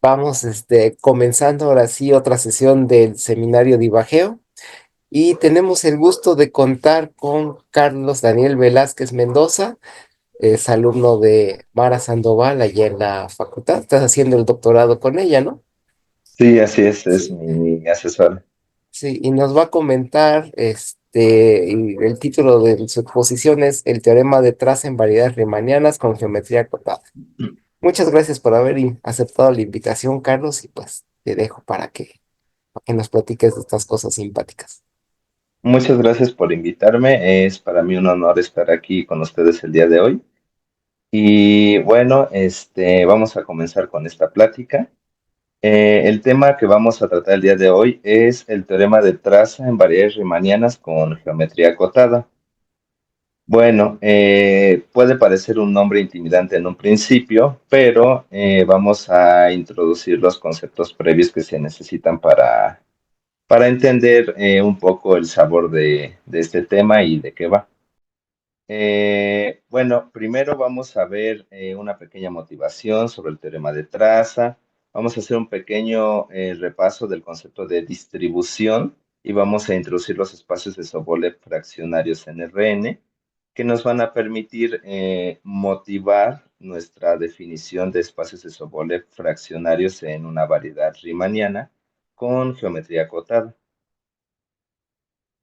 Vamos, comenzando ahora sí otra sesión del seminario de Ibajeo y tenemos el gusto de contar con Carlos Daniel Velázquez Mendoza, es alumno de Mara Sandoval allá en la facultad. Estás haciendo el doctorado con ella, ¿no? Sí, así es Sí. mi asesor. Sí, y nos va a comentar, y el título de su exposición es El teorema de traza en variedades riemannianas con geometría acotada. Muchas gracias por haber aceptado la invitación, Carlos, y pues te dejo para que nos platiques de estas cosas simpáticas. Muchas gracias por invitarme. Es para mí un honor estar aquí con ustedes el día de hoy. Y bueno, vamos a comenzar con esta plática. El tema que vamos a tratar el día de hoy es el teorema de traza en variedades riemannianas con geometría acotada. Bueno, puede parecer un nombre intimidante en un principio, pero vamos a introducir los conceptos previos que se necesitan para entender un poco el sabor de este tema y de qué va. Bueno, primero vamos a ver una pequeña motivación sobre el teorema de traza. Vamos a hacer un pequeño repaso del concepto de distribución y vamos a introducir los espacios de Sobolev fraccionarios en Rn que nos van a permitir motivar nuestra definición de espacios de Sobolev fraccionarios en una variedad riemanniana con geometría acotada.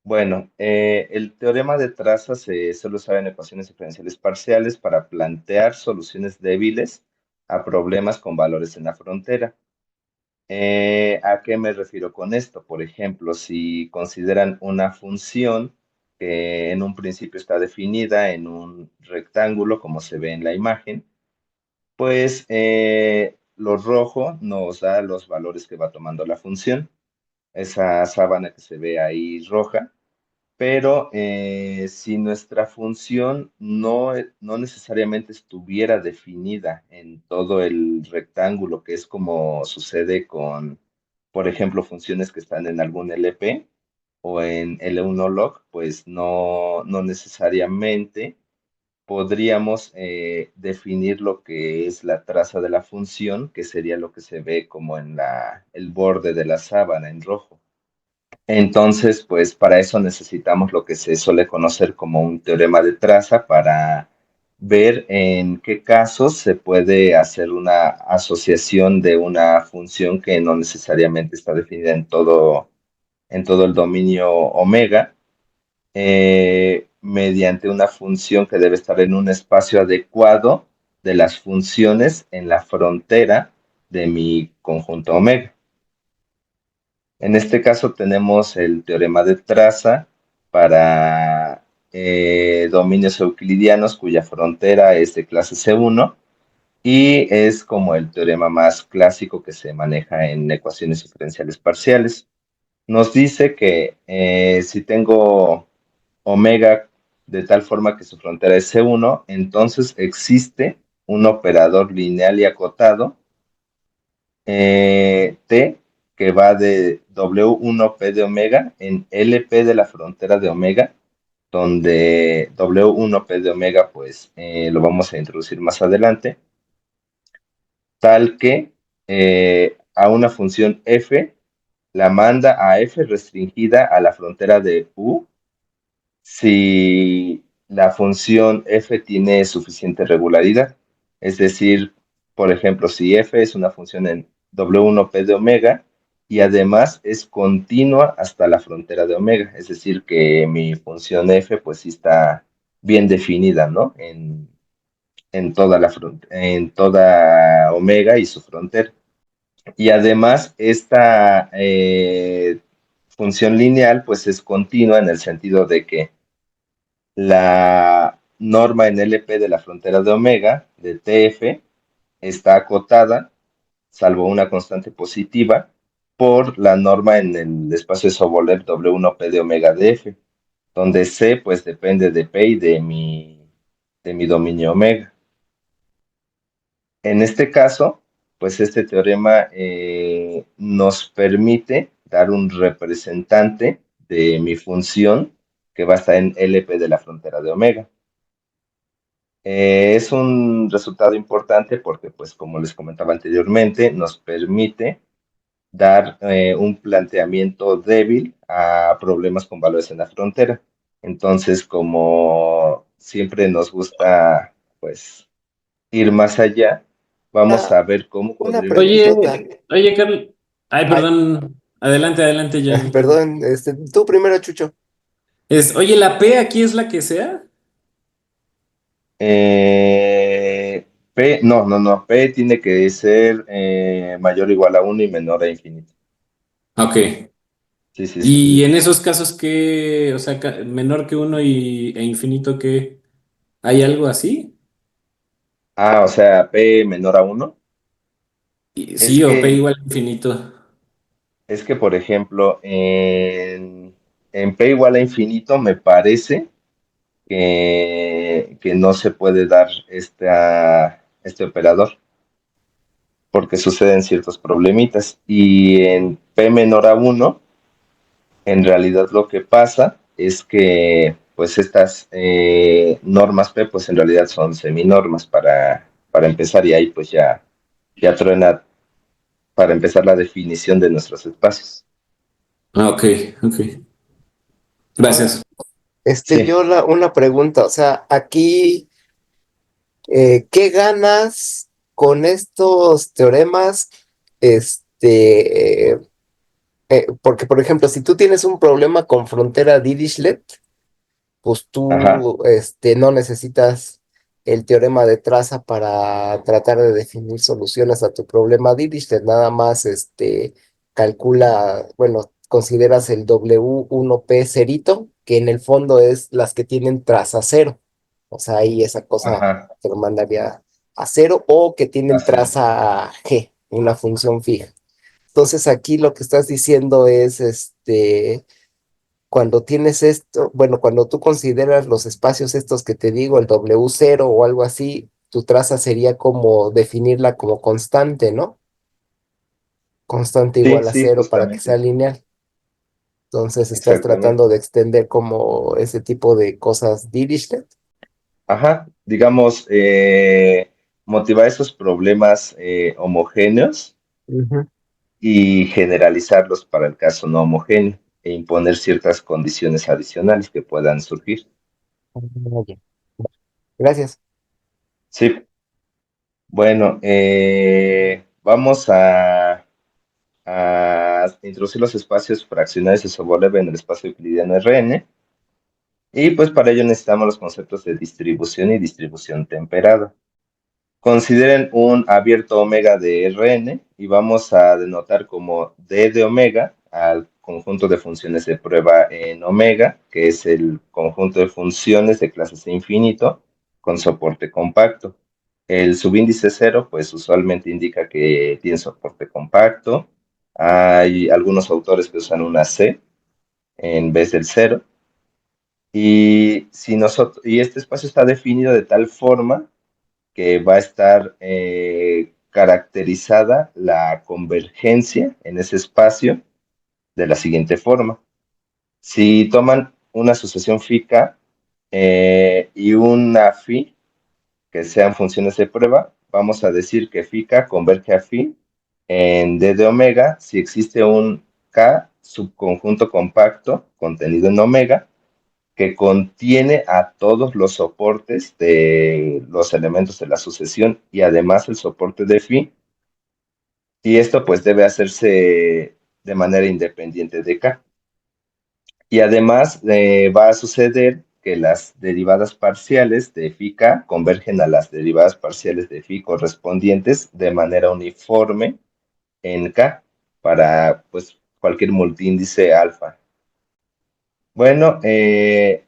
Bueno, el teorema de traza se suele usar en ecuaciones diferenciales parciales para plantear soluciones débiles a problemas con valores en la frontera. ¿A qué me refiero con esto? Por ejemplo, si consideran una función que en un principio está definida en un rectángulo, como se ve en la imagen, pues lo rojo nos da los valores que va tomando la función. Esa sábana que se ve ahí roja, pero si nuestra función no necesariamente estuviera definida en todo el rectángulo, que es como sucede con, por ejemplo, funciones que están en algún LP o en L1 log, pues no necesariamente podríamos definir lo que es la traza de la función, que sería lo que se ve como en el borde de la sábana en rojo. Entonces, pues para eso necesitamos lo que se suele conocer como un teorema de traza para ver en qué casos se puede hacer una asociación de una función que no necesariamente está definida en todo el dominio omega, mediante una función que debe estar en un espacio adecuado de las funciones en la frontera de mi conjunto omega. En este caso tenemos el teorema de traza para dominios euclidianos cuya frontera es de clase C1 y es como el teorema más clásico que se maneja en ecuaciones diferenciales parciales. Nos dice que si tengo omega de tal forma que su frontera es C1, entonces existe un operador lineal y acotado T, que va de W1P de omega en LP de la frontera de omega, donde W1P de omega, pues lo vamos a introducir más adelante, tal que a una función f la manda a f restringida a la frontera de U si la función f tiene suficiente regularidad. Es decir, por ejemplo, si f es una función en W1P de omega y además es continua hasta la frontera de omega, es decir, que mi función f pues sí está bien definida, ¿no? En toda en toda omega y su frontera. Y además esta función lineal pues es continua en el sentido de que la norma en LP de la frontera de omega, de TF, está acotada, salvo una constante positiva, por la norma en el espacio de Sobolev W1P de omega de F, donde C pues depende de P y de mi dominio omega. En este caso, pues este teorema nos permite dar un representante de mi función que va a estar en LP de la frontera de omega. Es un resultado importante porque, pues, como les comentaba anteriormente, nos permite dar un planteamiento débil a problemas con valores en la frontera. Entonces, como siempre nos gusta, pues, ir más allá, vamos Ah, a ver cómo una podríamos. preguntota. Oye, Carlos. Ay, Ay, perdón. Adelante, adelante, John. perdón, tú primero, Chucho. Oye, ¿la P aquí es la que sea? P, no, no, no, P tiene que ser mayor o igual a uno y menor a infinito. Ok. Sí, sí, sí. Y en esos casos que, o sea, menor que uno e infinito que, ¿hay algo así? Ah, o sea, P menor a uno. Es Sí, o P que, igual a infinito. es que, por ejemplo, en P igual a infinito me parece que no se puede dar este operador porque suceden ciertos problemitas. Y en P menor a uno en realidad lo que pasa es que pues estas normas P pues en realidad son seminormas para empezar y ahí pues ya truena para empezar la definición de nuestros espacios. Ah, ok, ok. Ahora, Gracias. Sí, yo una pregunta, o sea, aquí, ¿qué ganas con estos teoremas? Este, porque, por ejemplo, si tú tienes un problema con frontera Dirichlet, pues ajá, tú no necesitas el teorema de traza para tratar de definir soluciones a tu problema Dirichlet, nada más calcula, bueno, consideras el W1P cerito, que en el fondo es las que tienen traza cero, o sea, ahí esa cosa ajá, te lo mandaría a cero, o que tienen así es. traza G, una función fija. Entonces aquí lo que estás diciendo es, cuando tienes esto, bueno, cuando tú consideras los espacios estos que te digo, el W0 o algo así, tu traza sería como definirla como constante, ¿no? Constante Sí, igual a sí, cero para que sea justamente, lineal. Entonces estás tratando exactamente. de extender como ese tipo de cosas Dirichlet. Ajá, digamos, motivar esos problemas homogéneos Ujú. y generalizarlos para el caso no homogéneo e imponer ciertas condiciones adicionales que puedan surgir. Ah, ya. Gracias. Sí, bueno, vamos a introducir los espacios fraccionarios de Sobolev en el espacio euclidiano Rn y pues para ello necesitamos los conceptos de distribución y distribución temperada. Consideren un abierto omega de Rn y vamos a denotar como d de omega al conjunto de funciones de prueba en omega, que es el conjunto de funciones de clase C infinito con soporte compacto. El subíndice cero, pues usualmente indica que tiene soporte compacto. Hay algunos autores que usan una C en vez del cero. Y este espacio está definido de tal forma que va a estar caracterizada la convergencia en ese espacio de la siguiente forma. Si toman una sucesión φ y una φ, que sean funciones de prueba, vamos a decir que φ converge a φ en d de omega si existe un K subconjunto compacto contenido en omega que contiene a todos los soportes de los elementos de la sucesión y además el soporte de phi, y esto pues debe hacerse de manera independiente de k. Y además va a suceder que las derivadas parciales de phi k convergen a las derivadas parciales de phi correspondientes de manera uniforme en k para pues cualquier multiíndice alfa. Bueno,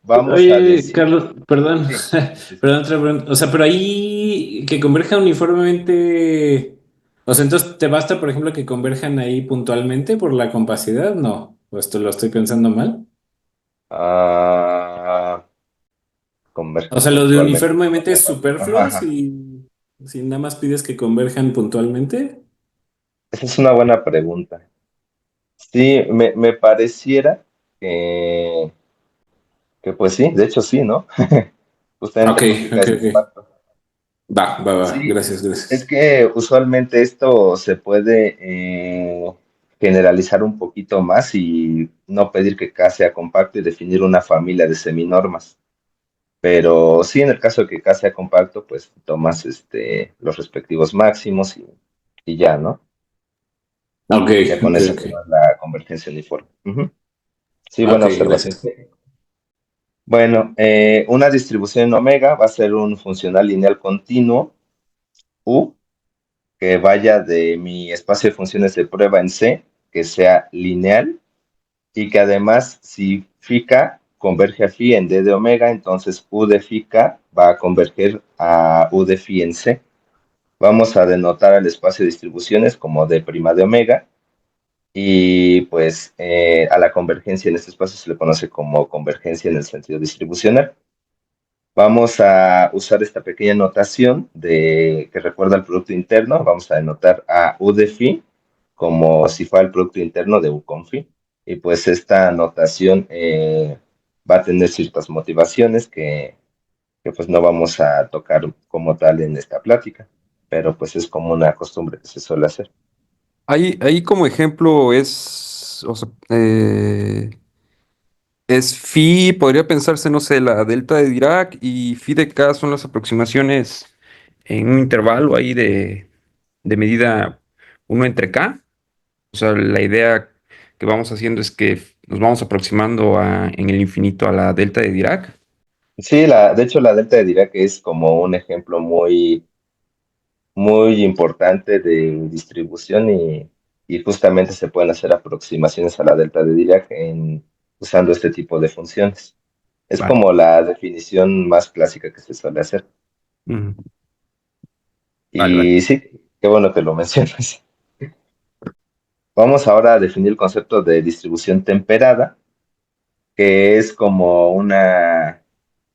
vamos a Oye, decir, Carlos, perdón, sí, sí, sí. perdón, otra pregunta. O sea, pero ahí que converja uniformemente, o sea, entonces ¿te basta, por ejemplo, que converjan ahí puntualmente por la compacidad? No, o esto lo estoy pensando mal. Ah, O convergen sea, lo de puntualmente. uniformemente es Ajá, superfluo ajá. si nada más pides que converjan puntualmente. Esa es una buena pregunta. Sí, me pareciera que, que pues sí, de hecho sí, ¿no? Ok, justamente porque cae ok, sin ok. impacto. Va. Sí, Gracias, es gracias. que usualmente esto se puede generalizar un poquito más y no pedir que K sea compacto y definir una familia de seminormas. Pero sí, en el caso de que K sea compacto, pues tomas los respectivos máximos y ya, ¿no? Ok, Ya con ok, eso ok. te da la convergencia uniforme. Ujú. Sí, Ok, buena observación. gracias. Bueno, una distribución en omega va a ser un funcional lineal continuo U que vaya de mi espacio de funciones de prueba en C, que sea lineal y que además si phi k converge a phi en D de omega, entonces U de phi k va a converger a U de phi en C. Vamos a denotar al espacio de distribuciones como D' de omega y pues a la convergencia en este espacio se le conoce como convergencia en el sentido distribucional. Vamos a usar esta pequeña notación que recuerda al producto interno. Vamos a denotar a U de phi como si fuera el producto interno de U con phi. Y pues esta notación va a tener ciertas motivaciones que pues no vamos a tocar como tal en esta plática, pero pues es como una costumbre que se suele hacer. Ahí como ejemplo es, o sea, es phi, podría pensarse, no sé, la delta de Dirac y phi de K son las aproximaciones en un intervalo ahí de medida uno entre K. O sea, la idea que vamos haciendo es que nos vamos aproximando en el infinito a la delta de Dirac. Sí, de hecho la delta de Dirac es como un ejemplo muy importante de distribución y justamente se pueden hacer aproximaciones a la delta de Dirac usando este tipo de funciones. Es Vale. como la definición más clásica que se suele hacer. Ujú. Vale. Y sí, qué bueno que lo mencionas. Vamos ahora a definir el concepto de distribución temperada, que es como una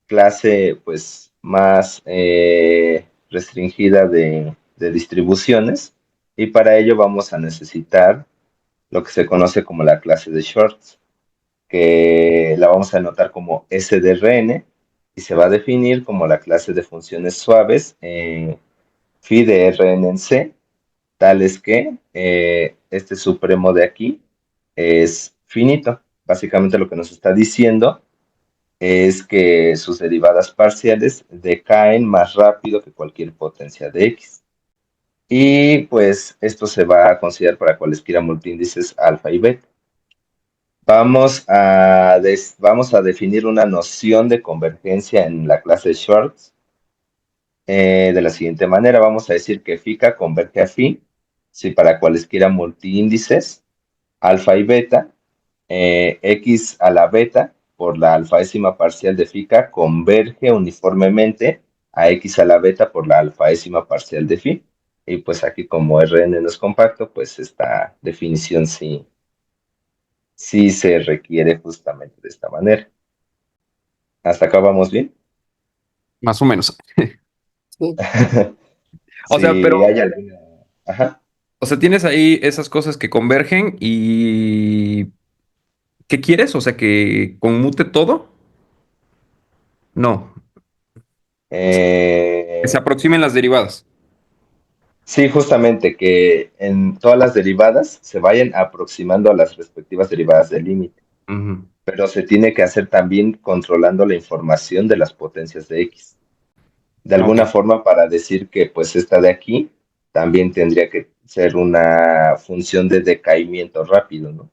clase pues más restringida de distribuciones y para ello vamos a necesitar lo que se conoce como la clase de shorts, que la vamos a anotar como SDRN y se va a definir como la clase de funciones suaves phi de Rn en C, tales que este supremo de aquí es finito. Básicamente lo que nos está diciendo es que sus derivadas parciales decaen más rápido que cualquier potencia de x. Y pues esto se va a considerar para cualesquiera multiíndices alfa y beta. Vamos a definir una noción de convergencia en la clase Schwartz de la siguiente manera. Vamos a decir que phi k converge a phi si para cualesquiera multiíndices alfa y beta, x a la beta por la alfaésima parcial de phi k converge uniformemente a x a la beta por la alfaésima parcial de phi. Y pues aquí como Rn no es compacto, pues esta definición sí se requiere justamente de esta manera. ¿Hasta acá vamos bien? Más o menos. Sí, O sea, Si pero, hay alguna... Ajá. o sea, tienes ahí esas cosas que convergen y ¿qué quieres? O sea, que conmute todo. No, que se Eh, aproximen las derivadas. sí, justamente que en todas las derivadas se vayan aproximando a las respectivas derivadas del límite, Ujú. pero se tiene que hacer también controlando la información de las potencias de X. De Ok. alguna forma para decir que pues esta de aquí también tendría que ser una función de decaimiento rápido, ¿no?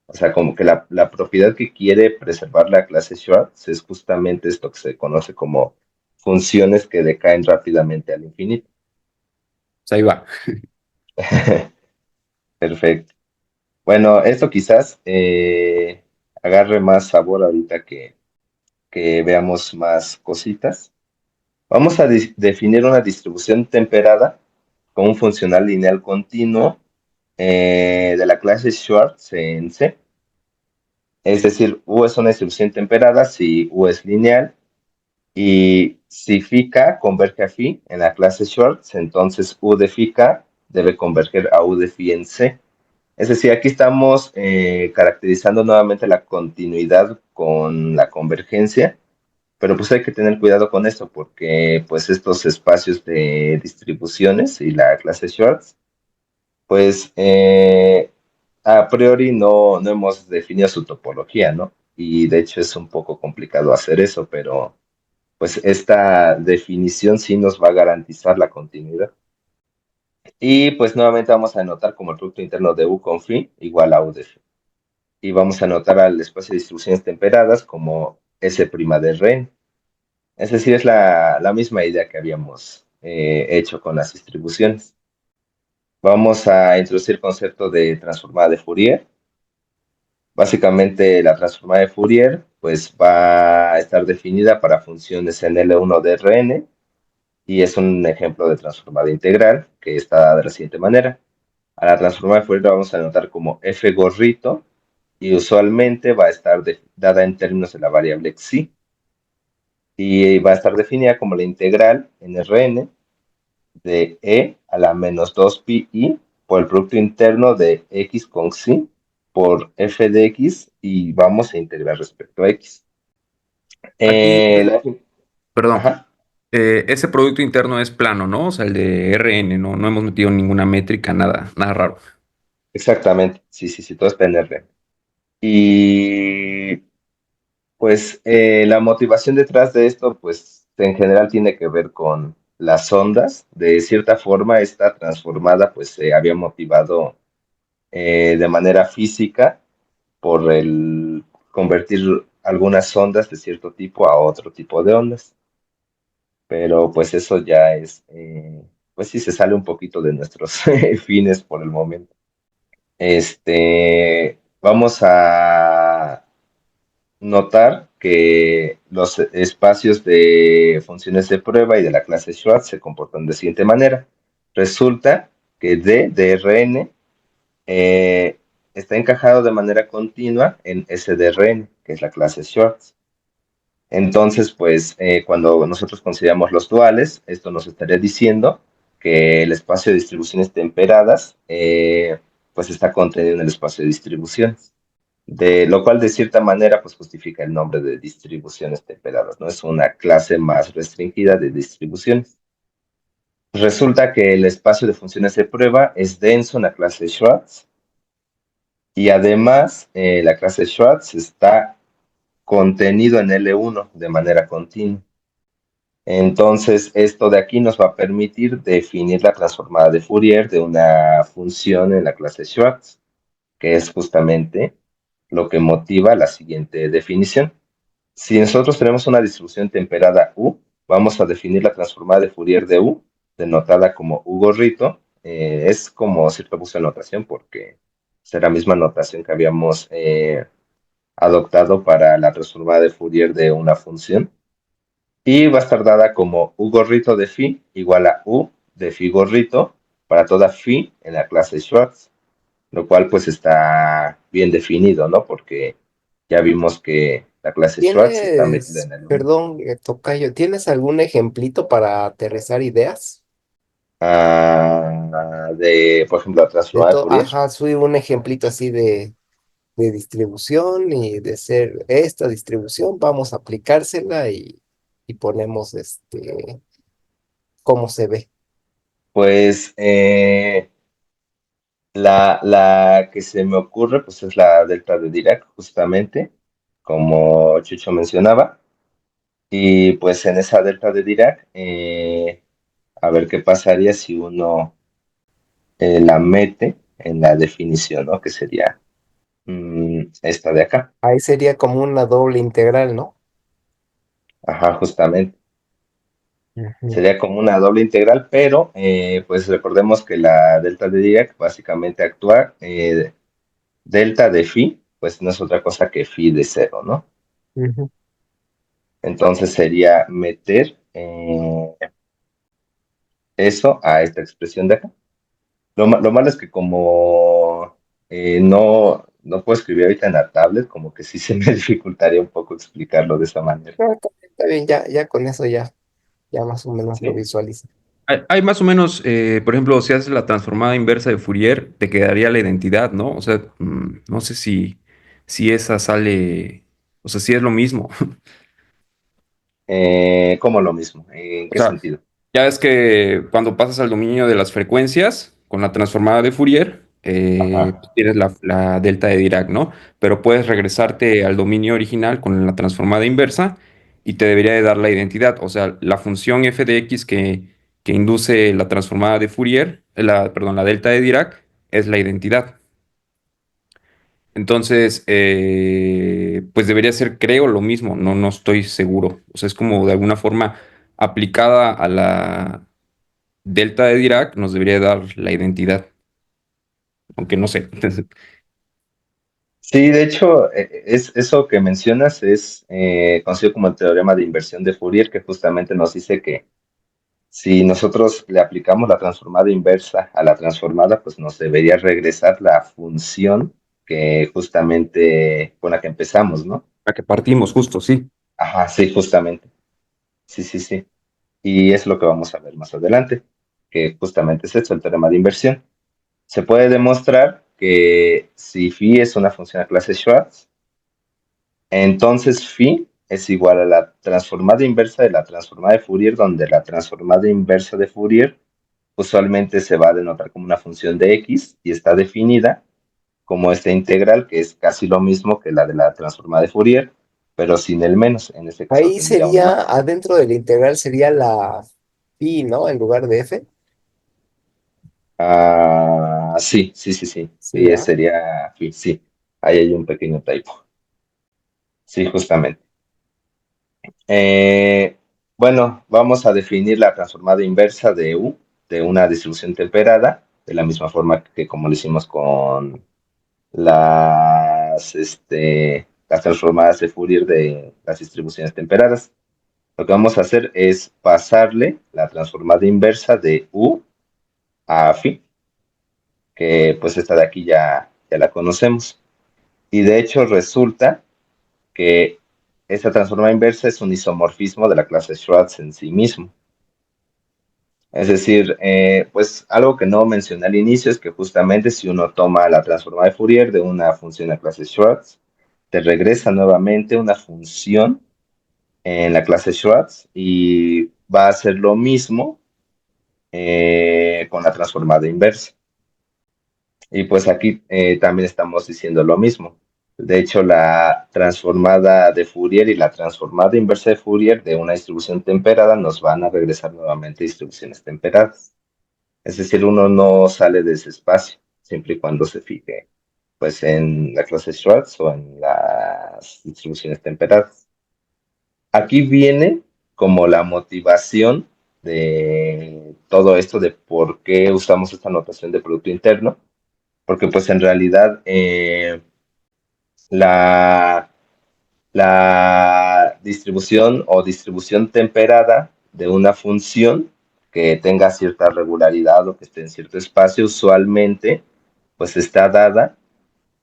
O sea, como que la propiedad que quiere preservar la clase Schwartz es justamente esto que se conoce como funciones que decaen rápidamente al infinito. Pues ahí va. Perfecto. Bueno, esto quizás agarre más sabor ahorita que veamos más cositas. Vamos a definir una distribución temperada con un funcional lineal continuo de la clase Schwartz en C. Es decir, U es una distribución temperada si U es lineal y si phi k converge a phi en la clase Schwartz, entonces U de phi k debe converger a U de phi en C. Es decir, aquí estamos caracterizando nuevamente la continuidad con la convergencia, pero pues hay que tener cuidado con esto porque pues estos espacios de distribuciones y la clase Schwartz, pues a priori no hemos definido su topología, ¿no? Y de hecho es un poco complicado hacer eso, pero pues esta definición sí nos va a garantizar la continuidad. Y pues nuevamente vamos a anotar como el producto interno de U con phi igual a U de phi. Y vamos a anotar al espacio de distribuciones temperadas como S' de Rn. Es decir, es la misma idea que habíamos hecho con las distribuciones. Vamos a introducir el concepto de transformada de Fourier. Básicamente la transformada de Fourier pues va a estar definida para funciones en L1 de Rn y es un ejemplo de transformada integral que está de la siguiente manera. A la transformada de Fourier la vamos a anotar como f gorrito y usualmente va a estar dada en términos de la variable xi y va a estar definida como la integral en Rn de e a la menos 2 pi i por el producto interno de x con xi por f de x y vamos a integrar respecto a x. Aquí, La- perdón, ajá, ese producto interno es plano, ¿no? O sea, el de RN, no, no hemos metido ninguna métrica, nada, nada raro. exactamente, sí, sí, sí, todo está en R. Y pues la motivación detrás de esto, pues en general tiene que ver con las ondas. De cierta forma, esta transformada, pues se había motivado de manera física por el convertir algunas ondas de cierto tipo a otro tipo de ondas. Pero pues eso ya es, pues sí se sale un poquito de nuestros fines por el momento. Vamos a notar que los espacios de funciones de prueba y de la clase Schwartz se comportan de la siguiente manera. Resulta que D de Rn está encajado de manera continua en S de Rn, que es la clase Schwartz. Entonces, pues, cuando nosotros consideramos los duales, esto nos estaría diciendo que el espacio de distribuciones temperadas, pues, está contenido en el espacio de distribuciones. De lo cual, de cierta manera, pues, justifica el nombre de distribuciones temperadas, ¿no? Es una clase más restringida de distribuciones. Resulta que el espacio de funciones de prueba es denso en la clase Schwartz y además la clase Schwartz está contenido en L1 de manera continua. Entonces, esto de aquí nos va a permitir definir la transformada de Fourier de una función en la clase Schwartz, que es justamente lo que motiva la siguiente definición. Si nosotros tenemos una distribución temperada U, vamos a definir la transformada de Fourier de U, denotada como U gorrito. Es como cierto uso de notación porque es la misma notación que habíamos adoptado para la transformada de Fourier de una función y va a estar dada como U gorrito de phi igual a U de phi gorrito para toda phi en la clase Schwartz, lo cual pues está bien definido, ¿no? Porque ya vimos que la clase Schwartz está metida ¿Tienes, en el 1. perdón, tocayo, ¿tienes algún ejemplito para aterrizar ideas? De, por ejemplo, la transformada de Fourier. Ajá, soy un ejemplito así de distribución y de ser esta distribución, vamos a aplicársela y ponemos cómo se ve. Pues la que se me ocurre pues es la delta de Dirac, justamente, como Chucho mencionaba. Y pues en esa delta de Dirac, a ver qué pasaría si uno la mete en la definición, ¿no? Que sería esta de acá. Ahí sería como una doble integral, ¿no? Ajá, justamente. Ujú. Sería como una doble integral, pero pues recordemos que la delta de Dirac básicamente actúa delta de phi, pues no es otra cosa que phi de cero, ¿no? Ujú. Entonces sería meter eso a esta expresión de acá. Lo malo es que como no puedo escribir ahorita en la tablet, como que sí se me dificultaría un poco explicarlo de esa manera. No, está bien, ya con eso ya más o menos lo ¿Sí? visualizo. Hay más o menos, por ejemplo, si haces la transformada inversa de Fourier, te quedaría la identidad, ¿no? O sea, no sé si esa sale, o sea, si es lo mismo. ¿Cómo lo mismo? ¿En O qué sea, sentido? ya es que cuando pasas al dominio de las frecuencias con la transformada de Fourier, Ajá. tienes la delta de Dirac, ¿no? Pero puedes regresarte al dominio original con la transformada inversa y te debería de dar la identidad. O sea, la función f de x que induce la transformada de Fourier, perdón, la delta de Dirac, es la identidad. Entonces, pues debería ser, creo, lo mismo, no, no estoy seguro. O sea, es como de alguna forma aplicada a la delta de Dirac, nos debería dar la identidad, aunque no sé. Sí, de hecho, es, eso que mencionas es conocido como el teorema de inversión de Fourier, que justamente nos dice que si nosotros le aplicamos la transformada inversa a la transformada, pues nos debería regresar la función que justamente con la que empezamos, ¿no? A que partimos, justo, sí. Ajá, sí, justamente. Sí, sí, sí. Y es lo que vamos a ver más adelante, que justamente es eso, el teorema de inversión. Se puede demostrar que si phi es una función a clase Schwartz, entonces phi es igual a la transformada inversa de la transformada de Fourier, donde la transformada inversa de Fourier usualmente se va a denotar como una función de x y está definida como esta integral, que es casi lo mismo que la de la transformada de Fourier, pero sin el menos. En este caso Ahí tendría un sería, más. adentro de la integral sería la phi, ¿no? En lugar de f. Ah, sí, sí, sí, sí. Sí, Y ¿verdad? sería, sí, sí. Ahí hay un pequeño typo. Sí, justamente. Eh, bueno, vamos a definir la transformada inversa de U de una distribución temperada, de la misma forma que como lo hicimos con las transformadas de Fourier de las distribuciones temperadas. Lo que vamos a hacer es pasarle la transformada inversa de U a phi, que pues esta de aquí ya la conocemos. Y de hecho resulta que esta transformada inversa es un isomorfismo de la clase Schwartz en sí mismo. Es decir, pues algo que no mencioné al inicio es que justamente si uno toma la transformada de Fourier de una función a clase Schwartz, te regresa nuevamente una función en la clase Schwartz y va a hacer lo mismo con la transformada inversa. Y pues aquí también estamos diciendo lo mismo. De hecho, la transformada de Fourier y la transformada inversa de Fourier de una distribución temperada nos van a regresar nuevamente distribuciones temperadas. Es decir, uno no sale de ese espacio, siempre y cuando se fije pues en la clase Schwartz o en las distribuciones temperadas. Aquí viene como la motivación de todo esto de por qué usamos esta notación de Producto Interno, porque pues en realidad la, la distribución o distribución temperada de una función que tenga cierta regularidad o que esté en cierto espacio, usualmente pues está dada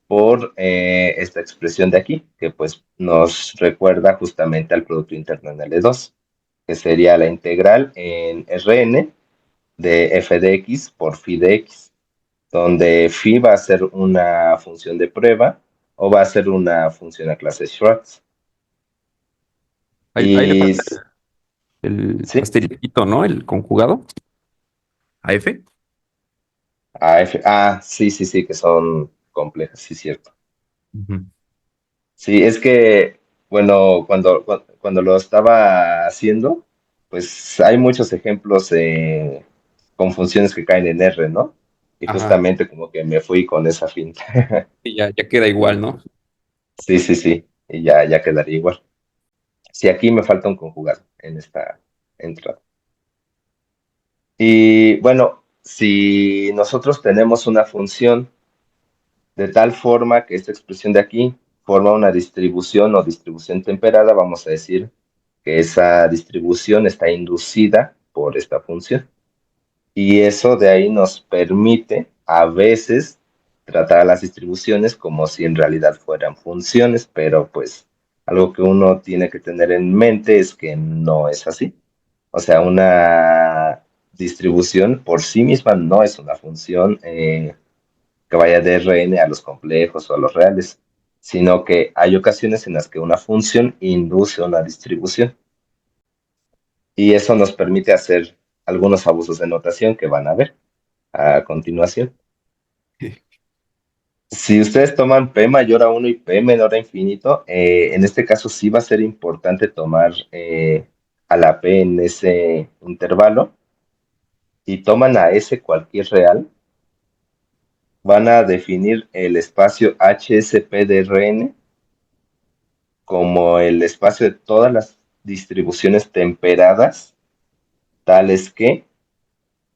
por esta expresión de aquí, que pues nos recuerda justamente al Producto Interno en L2, que sería la integral en Rn de f de x por phi de x, donde phi va a ser una función de prueba o va a ser una función a clase Schwartz. Ahí le Y falta el sí, asterisquito, ¿no? El conjugado a F. sí, sí, sí, que son complejas, sí, cierto. Ujú. Sí, es que, bueno, cuando lo estaba haciendo, pues hay muchos ejemplos con funciones que caen en R, ¿no? Y Ajá. justamente como que me fui con esa finta. Y ya queda igual, ¿no? Sí, sí, sí, y ya quedaría igual. Sí, aquí me falta un conjugado en esta entrada. Y bueno, si nosotros tenemos una función de tal forma que esta expresión de aquí forma una distribución o distribución temperada, vamos a decir que esa distribución está inducida por esta función. Y eso de ahí nos permite a veces tratar a las distribuciones como si en realidad fueran funciones, pero pues algo que uno tiene que tener en mente es que no es así. O sea, una distribución por sí misma no es una función que vaya de Rn a los complejos o a los reales, sino que hay ocasiones en las que una función induce una distribución. y eso nos permite hacer algunos abusos de notación que van a ver a continuación. Si ustedes toman P mayor a uno y P menor a infinito, en este caso sí va a ser importante tomar a la P en ese intervalo y toman a S cualquier real, van a definir el espacio HSP de Rn como el espacio de todas las distribuciones temperadas, tales que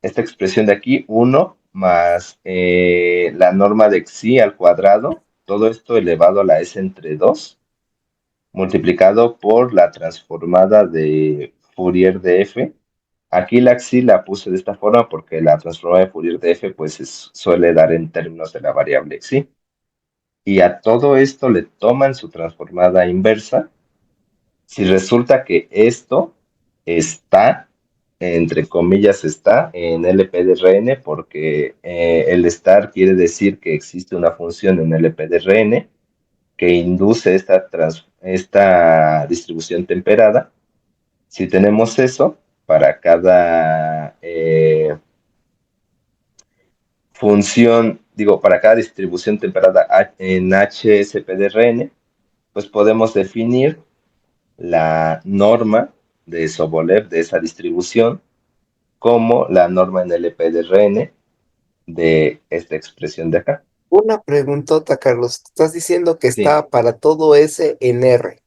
esta expresión de aquí, 1 más la norma de xi al cuadrado, todo esto elevado a la s entre 2, multiplicado por la transformada de Fourier de f. Aquí la xi la puse de esta forma porque la transformada de Fourier de f pues suele dar en términos de la variable xi. Y a todo esto le toman su transformada inversa. Si resulta que esto está, entre comillas, está en LP de Rn, porque el estar quiere decir que existe una función en LP de Rn que induce esta distribución temperada. Si tenemos eso, para cada función, digo, para cada distribución temperada en HSP de Rn, pues podemos definir la norma de Sobolev de esa distribución como la norma en LP de Rn de esta expresión de acá. Una preguntota, Carlos. Estás diciendo que Sí. está para todo S en R.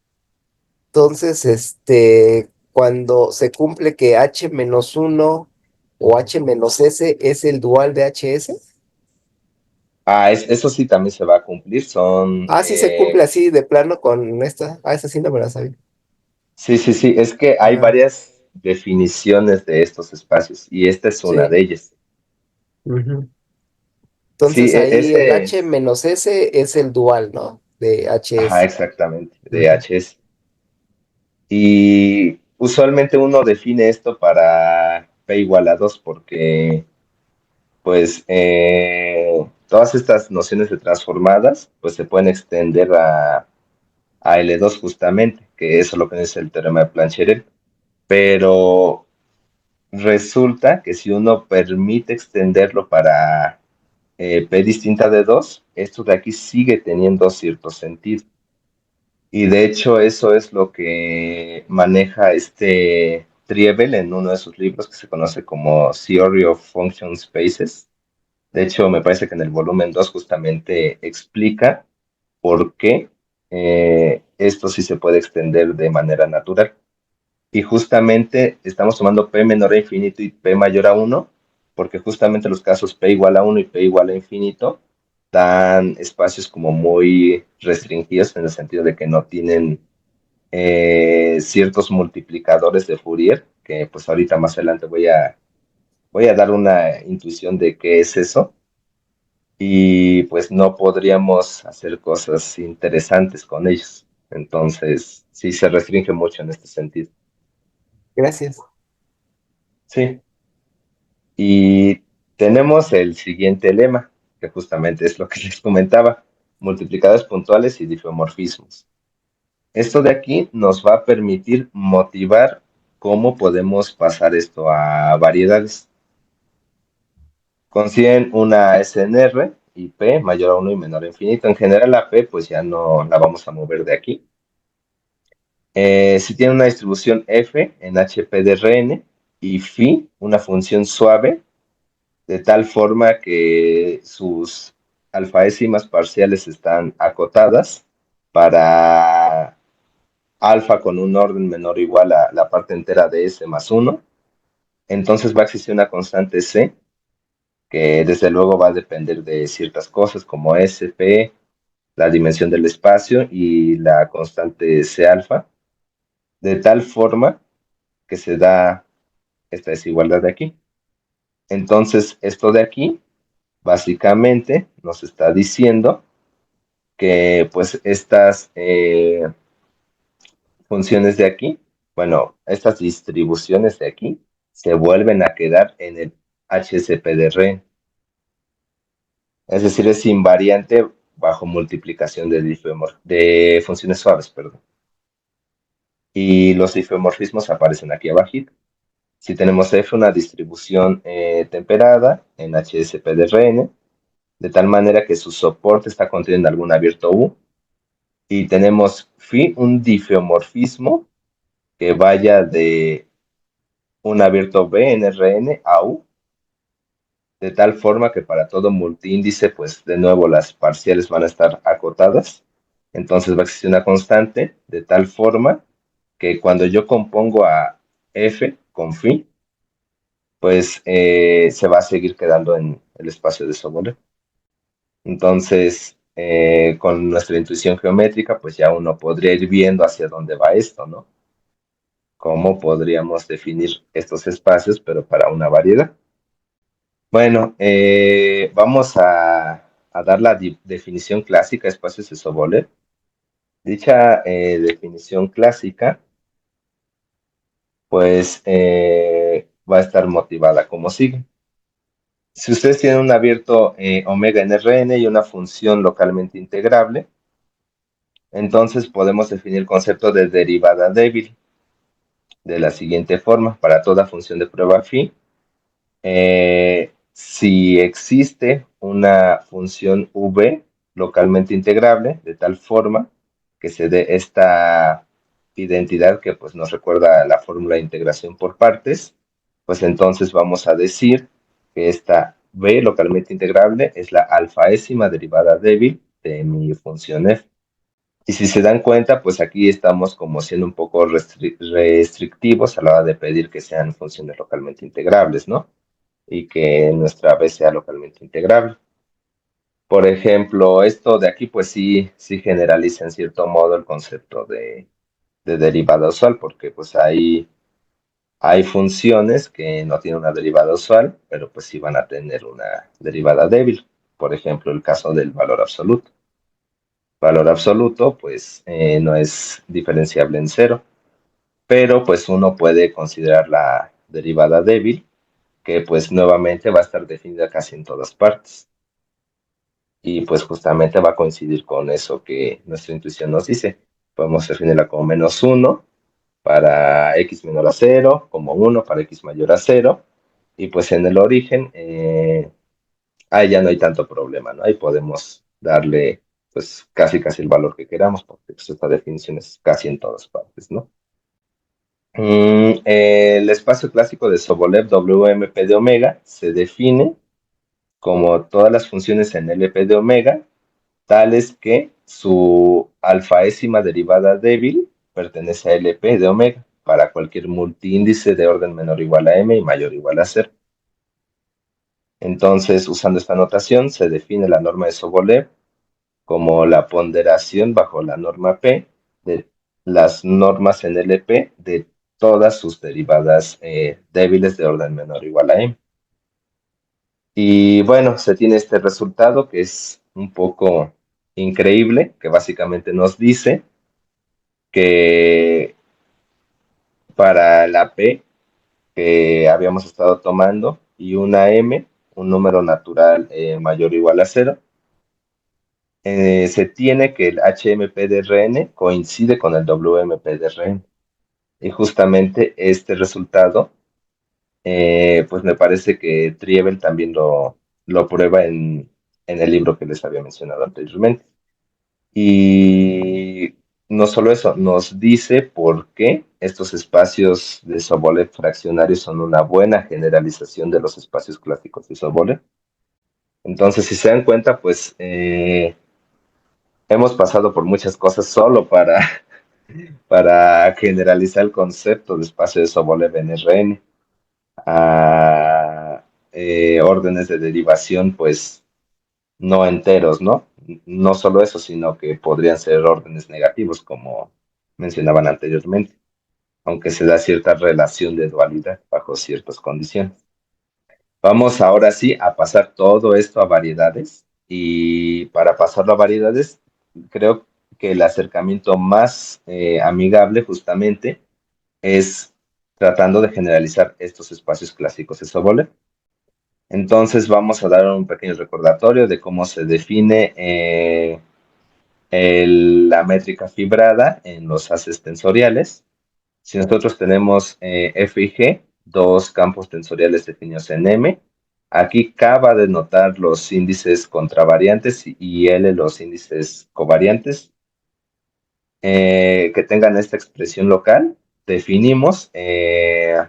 Entonces, cuando se cumple que H-1 o H-S es el dual de HS. Eso sí también se va a cumplir. Son, Ah, sí se cumple así de plano con esta. Ah, esa sí no me la sabía. sí, es que hay Ah, varias definiciones de estos espacios y esta es una sí. de ellas. Ujú. Sí, Entonces ahí el ese, H-S es el dual, ¿no? De ajá, HS. exactamente, de Ujú. HS. Y usualmente uno define esto para P igual a 2 porque pues todas estas nociones de transformadas pues se pueden extender a L2 justamente, que eso es lo que es el teorema de Plancherel. Pero resulta que si uno permite extenderlo para P distinta de 2, esto de aquí sigue teniendo cierto sentido. Y de hecho eso es lo que maneja este Triebel en uno de sus libros que se conoce como Theory of Function Spaces. De hecho, me parece que en el volumen 2 justamente explica por qué esto sí se puede extender de manera natural. Y justamente estamos tomando P menor a infinito y P mayor a uno, porque justamente los casos P igual a uno y P igual a infinito dan espacios como muy restringidos en el sentido de que no tienen ciertos multiplicadores de Fourier, que pues ahorita más adelante voy a dar una intuición de qué es eso, y pues no podríamos hacer cosas interesantes con ellos. Entonces, sí se restringe mucho en este sentido. Gracias. Sí, y tenemos el siguiente lema, que justamente es lo que les comentaba, multiplicadores puntuales y difeomorfismos. Esto de aquí nos va a permitir motivar cómo podemos pasar esto a variedades. Consiguen una SNR y P mayor a uno y menor a infinito. En general la P pues ya no la vamos a mover de aquí. Si tiene una distribución F en HP de Rn y phi, una función suave, de tal forma que sus alfaésimas parciales están acotadas para alfa con un orden menor o igual a la parte entera de S más 1, entonces va a existir una constante C que desde luego va a depender de ciertas cosas como S, P, la dimensión del espacio y la constante C alfa, de tal forma que se da esta desigualdad de aquí. Entonces, esto de aquí básicamente nos está diciendo que pues estas funciones de aquí, bueno, estas distribuciones de aquí se vuelven a quedar en el HSP de Rn. Es decir, es invariante bajo multiplicación de funciones suaves, perdón. y los difeomorfismos aparecen aquí abajo. Si tenemos F, una distribución temperada en HSP de Rn, de tal manera que su soporte está contenido en algún abierto U, y tenemos phi, un difeomorfismo que vaya de un abierto B en Rn a U, de tal forma que para todo multiíndice, pues de nuevo las parciales van a estar acotadas. Entonces va a existir una constante de tal forma que cuando yo compongo a F con phi, pues se va a seguir quedando en el espacio de Sobolev. Entonces, con nuestra intuición geométrica, pues ya uno podría ir viendo hacia dónde va esto, ¿no? Cómo podríamos definir estos espacios, pero para una variedad. Bueno, vamos a dar la definición clásica de espacios de Sobolev. Dicha definición clásica, pues va a estar motivada como sigue. Si ustedes tienen un abierto omega en Rn y una función localmente integrable, entonces podemos definir el concepto de derivada débil de la siguiente forma. Para toda función de prueba phi, si existe una función v localmente integrable, de tal forma que se dé esta identidad que pues nos recuerda a la fórmula de integración por partes, pues entonces vamos a decir que esta v localmente integrable es la alfaésima derivada débil de mi función f. Y si se dan cuenta, pues aquí estamos como siendo un poco restrictivos a la hora de pedir que sean funciones localmente integrables, ¿no? Y que nuestra v sea localmente integrable. Por ejemplo, esto de aquí, pues sí generaliza en cierto modo el concepto de derivada usual, porque pues hay funciones que no tienen una derivada usual, pero pues sí van a tener una derivada débil. Por ejemplo, el caso del valor absoluto. Valor absoluto, pues no es diferenciable en cero, pero pues uno puede considerar la derivada débil, que pues nuevamente va a estar definida casi en todas partes. Y pues justamente va a coincidir con eso que nuestra intuición nos dice. Podemos definirla como -1 para x menor a 0, como 1 para x mayor a 0, y pues en el origen, ahí ya no hay tanto problema, ¿no? Ahí podemos darle pues casi el valor que queramos, porque pues, esta definición es casi en todas partes, ¿no? El espacio clásico de Sobolev WMP de omega se define como todas las funciones en LP de omega, tales que su alfaésima derivada débil pertenece a LP de omega para cualquier multiíndice de orden menor o igual a m y mayor o igual a 0. Entonces, usando esta notación, se define la norma de Sobolev como la ponderación bajo la norma P de las normas en LP de todas sus derivadas débiles de orden menor o igual a m. Y bueno, se tiene este resultado que es un poco increíble, que básicamente nos dice que para la P que habíamos estado tomando y una M, un número natural mayor o igual a 0, se tiene que el HMP de Rn coincide con el WMP de Rn. Y justamente este resultado, pues me parece que Triebel también lo prueba en el libro que les había mencionado anteriormente. Y no solo eso, nos dice por qué estos espacios de Sobolev fraccionarios son una buena generalización de los espacios clásicos de Sobolev. Entonces, si se dan cuenta, pues hemos pasado por muchas cosas solo para generalizar el concepto de espacio de Sobolev en Rn a órdenes de derivación, pues no enteros, ¿no? No solo eso, sino que podrían ser órdenes negativos, como mencionaban anteriormente, aunque se da cierta relación de dualidad bajo ciertas condiciones. Vamos ahora sí a pasar todo esto a variedades, y para pasarlo a variedades, creo que el acercamiento más amigable justamente es tratando de generalizar estos espacios clásicos de Sobolev. Entonces vamos a dar un pequeño recordatorio de cómo se define la métrica fibrada en los haces tensoriales. Si nosotros tenemos F y G, dos campos tensoriales definidos en M, aquí K va a denotar los índices contravariantes y L los índices covariantes que tengan esta expresión local. Definimos el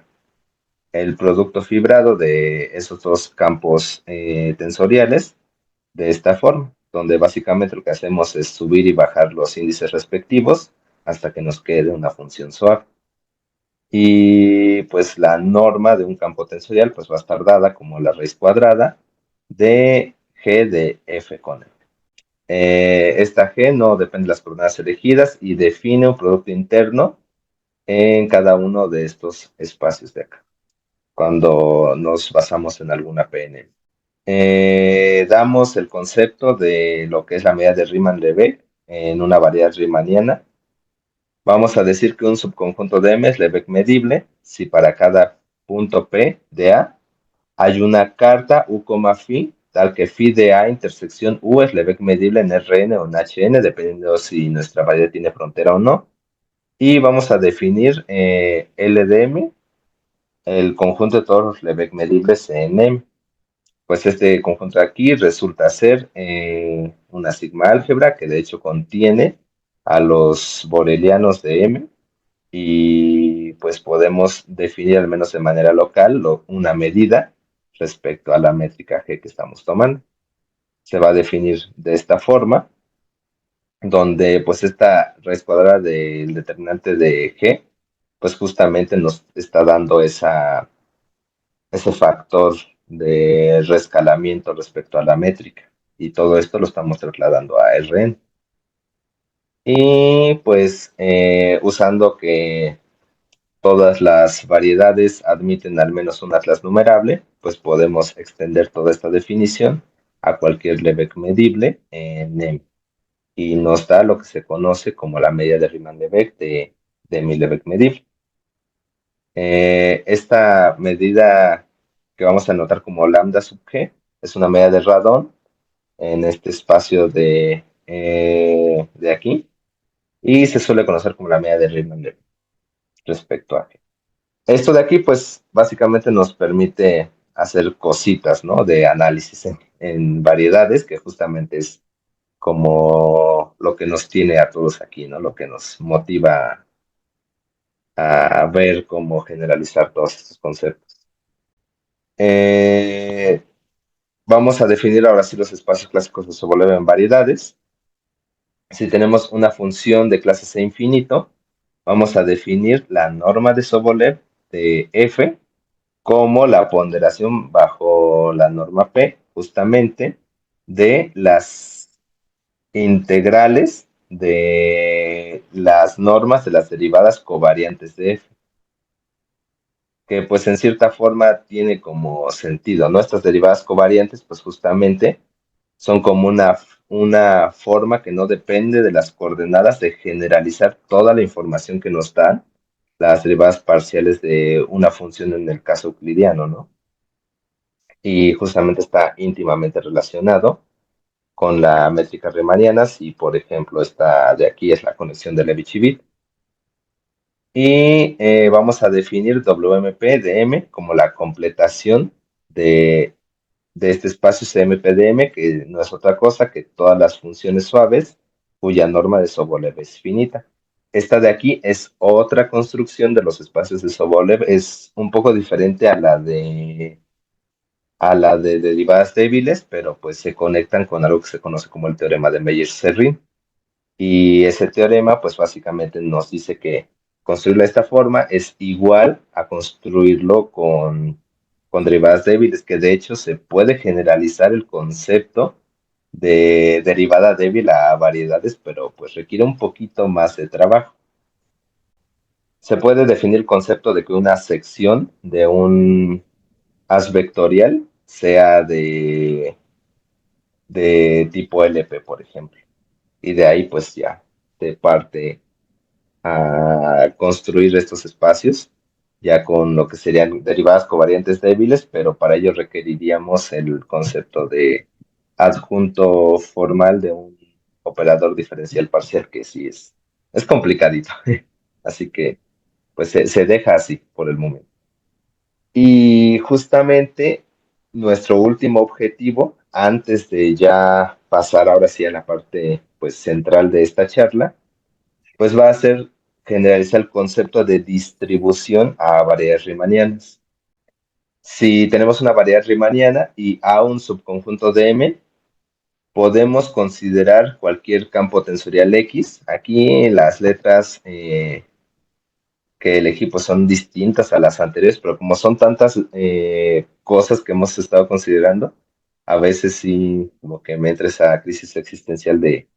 producto fibrado de esos dos campos tensoriales de esta forma, donde básicamente lo que hacemos es subir y bajar los índices respectivos hasta que nos quede una función suave. Y pues la norma de un campo tensorial pues va a estar dada como la raíz cuadrada de G de F con F. Esta G no depende de las coordenadas elegidas y define un producto interno en cada uno de estos espacios de acá, cuando nos basamos en alguna PNM. Damos el concepto de lo que es la medida de Riemann-Lebeck en una variedad riemanniana. Vamos a decir que un subconjunto de M es Lebesgue medible si para cada punto P de A hay una carta U, phi, tal que phi de A intersección U es Lebesgue medible en Rn o en Hn, dependiendo si nuestra variedad tiene frontera o no. Y vamos a definir L de M, el conjunto de todos los Lebesgue medibles en M. Pues este conjunto de aquí resulta ser una sigma álgebra que de hecho contiene a los borelianos de M y pues podemos definir al menos de manera local una medida respecto a la métrica G que estamos tomando. Se va a definir de esta forma, donde pues esta raíz cuadrada del determinante de G, pues justamente nos está dando ese factor de reescalamiento respecto a la métrica. Y todo esto lo estamos trasladando a Rn. Y pues usando que todas las variedades admiten al menos un atlas numerable, pues podemos extender toda esta definición a cualquier Lebesgue medible en M. Y nos da lo que se conoce como la medida de Riemann-Lebeck de mi Lebesgue medible. Esta medida que vamos a anotar como lambda sub g es una medida de radón en este espacio de aquí y se suele conocer como la medida de Riemann-Lebeck respecto a g. Esto de aquí pues básicamente nos permite hacer cositas, ¿no? De análisis en variedades, que justamente es como lo que nos tiene a todos aquí, ¿no? Lo que nos motiva a ver cómo generalizar todos estos conceptos. Vamos a definir ahora sí los espacios clásicos de Sobolev en variedades. Si tenemos una función de clase C infinito, vamos a definir la norma de Sobolev de f como la ponderación bajo la norma P, justamente, de las integrales de las normas de las derivadas covariantes de f, que pues en cierta forma tiene como sentido, ¿no? Estas derivadas covariantes pues justamente son como una forma que no depende de las coordenadas de generalizar toda la información que nos dan las derivadas parciales de una función en el caso euclidiano, ¿no? Y justamente está íntimamente relacionado con la métrica riemanniana, si por ejemplo esta de aquí es la conexión de Levi-Civit. Y vamos a definir WMP de M como la completación de este espacio CMP de M, que no es otra cosa que todas las funciones suaves cuya norma de Sobolev es finita. Esta de aquí es otra construcción de los espacios de Sobolev, es un poco diferente a la de derivadas débiles, pero pues se conectan con algo que se conoce como el teorema de Meier-Serrin. Y ese teorema, pues básicamente nos dice que construirlo de esta forma es igual a construirlo con derivadas débiles, que de hecho se puede generalizar el concepto de derivada débil a variedades, pero pues requiere un poquito más de trabajo. Se puede definir el concepto de que una sección de un haz vectorial sea de tipo LP, por ejemplo. Y de ahí pues ya se parte a construir estos espacios, ya con lo que serían derivadas covariantes débiles, pero para ello requeriríamos el concepto de adjunto formal de un operador diferencial parcial, que sí es complicadito. Así que pues se deja así por el momento. Y justamente nuestro último objetivo, antes de ya pasar ahora sí a la parte pues central de esta charla, pues va a ser generalizar el concepto de distribución a variedades riemannianas. Si tenemos una variedad riemanniana y A un subconjunto de M, podemos considerar cualquier campo tensorial X. Aquí las letras que elegí pues son distintas a las anteriores, pero como son tantas cosas que hemos estado considerando, a veces sí como que me entra esa crisis existencial de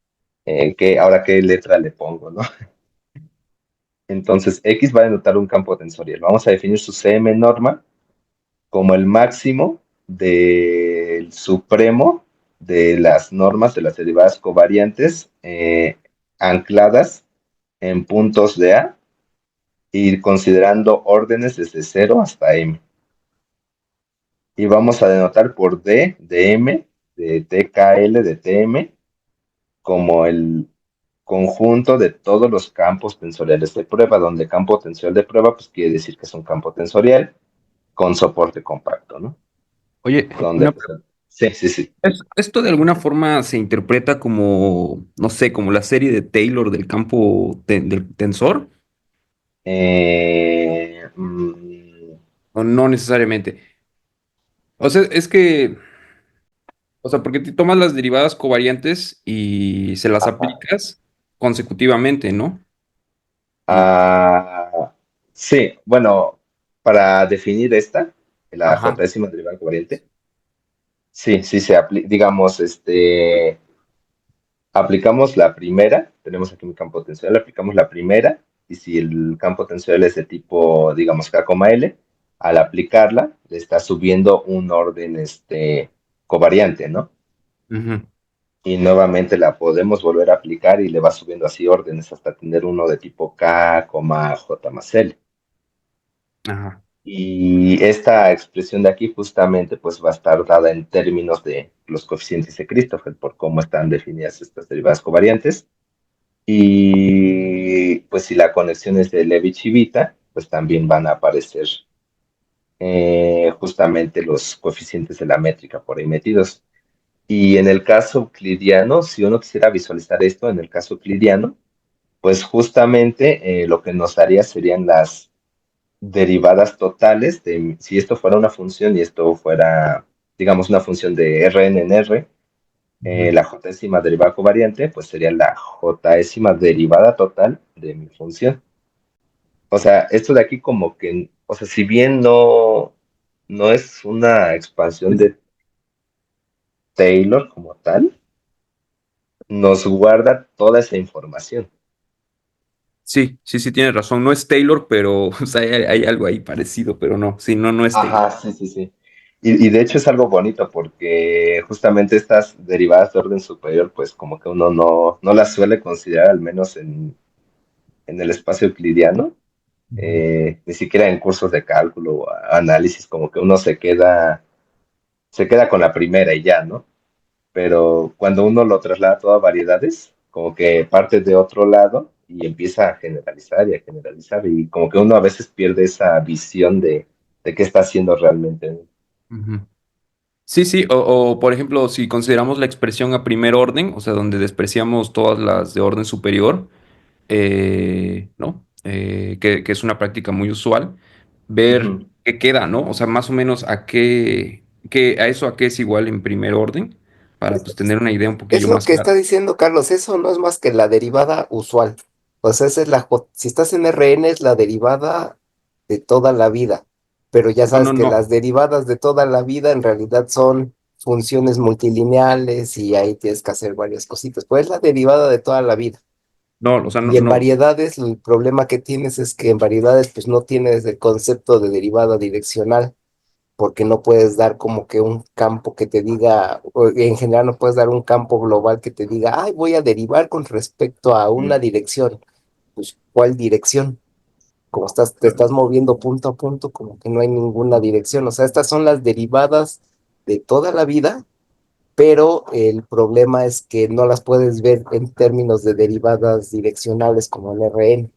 ahora qué letra le pongo, ¿no? Entonces X va a denotar un campo tensorial. Vamos a definir su CM norma como el máximo del supremo de las normas de las derivadas covariantes ancladas en puntos de A y considerando órdenes desde 0 hasta M. Y vamos a denotar por D de M, de TKL, de TM, como el conjunto de todos los campos tensoriales de prueba, donde campo tensorial de prueba, pues quiere decir que es un campo tensorial con soporte compacto, ¿no? Oye, Donde, pues, sí, sí, sí. esto de alguna forma se interpreta como, no sé, como la serie de Taylor del campo del tensor, Eh, o no necesariamente. O sea, es que, o sea, porque te tomas las derivadas covariantes y se las ajá. aplicas consecutivamente, ¿no? Y, Ah, sí, bueno, para definir esta, la ajá. j derivada covariante, sí, sí se aplica, digamos, aplicamos la primera, tenemos aquí mi campo tensorial, aplicamos la primera, y si el campo tensorial es de tipo, digamos, K, L, al aplicarla, le está subiendo un orden, covariante, ¿no? Ujú, Y nuevamente la podemos volver a aplicar y le va subiendo así órdenes hasta tener uno de tipo K, J más L. ajá. Y esta expresión de aquí justamente pues va a estar dada en términos de los coeficientes de Christoffel por cómo están definidas estas derivadas covariantes. Y pues si la conexión es de Levi-Civita, pues también van a aparecer justamente los coeficientes de la métrica por ahí metidos. Y en el caso euclidiano, si uno quisiera visualizar esto, en el caso euclidiano, pues justamente lo que nos daría serían las derivadas totales de si esto fuera una función y esto fuera, digamos, una función de Rn en R, Ujú. la jésima derivada covariante, pues sería la jésima derivada total de mi función. O sea, esto de aquí como que, o sea, si bien no es una expansión de Taylor como tal, nos guarda toda esa información. Sí, sí, sí, tienes razón. No es Taylor, pero o sea, hay algo ahí parecido, pero no, sí, no, no es Taylor. Ajá, sí, sí, sí. Y de hecho es algo bonito porque justamente estas derivadas de orden superior, pues como que uno no las suele considerar, al menos en el espacio euclidiano, Ujú, ni siquiera en cursos de cálculo o análisis, como que uno se queda con la primera y ya, ¿no? Pero cuando uno lo traslada a todas variedades, como que parte de otro lado y empieza a generalizar y a generalizar, y como que uno a veces pierde esa visión de qué está haciendo realmente, ¿no? ujú. Sí, sí, o, por ejemplo, si consideramos la expresión a primer orden, o sea, donde despreciamos todas las de orden superior, ¿no? Que es una práctica muy usual, ver Ujú. qué queda, ¿no? O sea, más o menos a eso a qué es igual en primer orden, para pues tener una idea un Es poquillo lo más que está clara. diciendo Carlos, eso no es más que la derivada usual. O sea, esa es si estás en Rn es la derivada de toda la vida, pero ya No, sabes no, que no, las derivadas de toda la vida en realidad son funciones multilineales y ahí tienes que hacer varias cositas. Pues es la derivada de toda la vida. no, o sea, no, Y en no, variedades, el problema que tienes es que en variedades pues no tienes el concepto de derivada direccional porque no puedes dar como que un campo que te diga, o en general no puedes dar un campo global que te diga, ay, voy a derivar con respecto a una Mm. dirección. Pues, ¿cuál dirección? Como te estás moviendo punto a punto, como que no hay ninguna dirección. O sea, estas son las derivadas de toda la vida, pero el problema es que no las puedes ver en términos de derivadas direccionales como en Rn.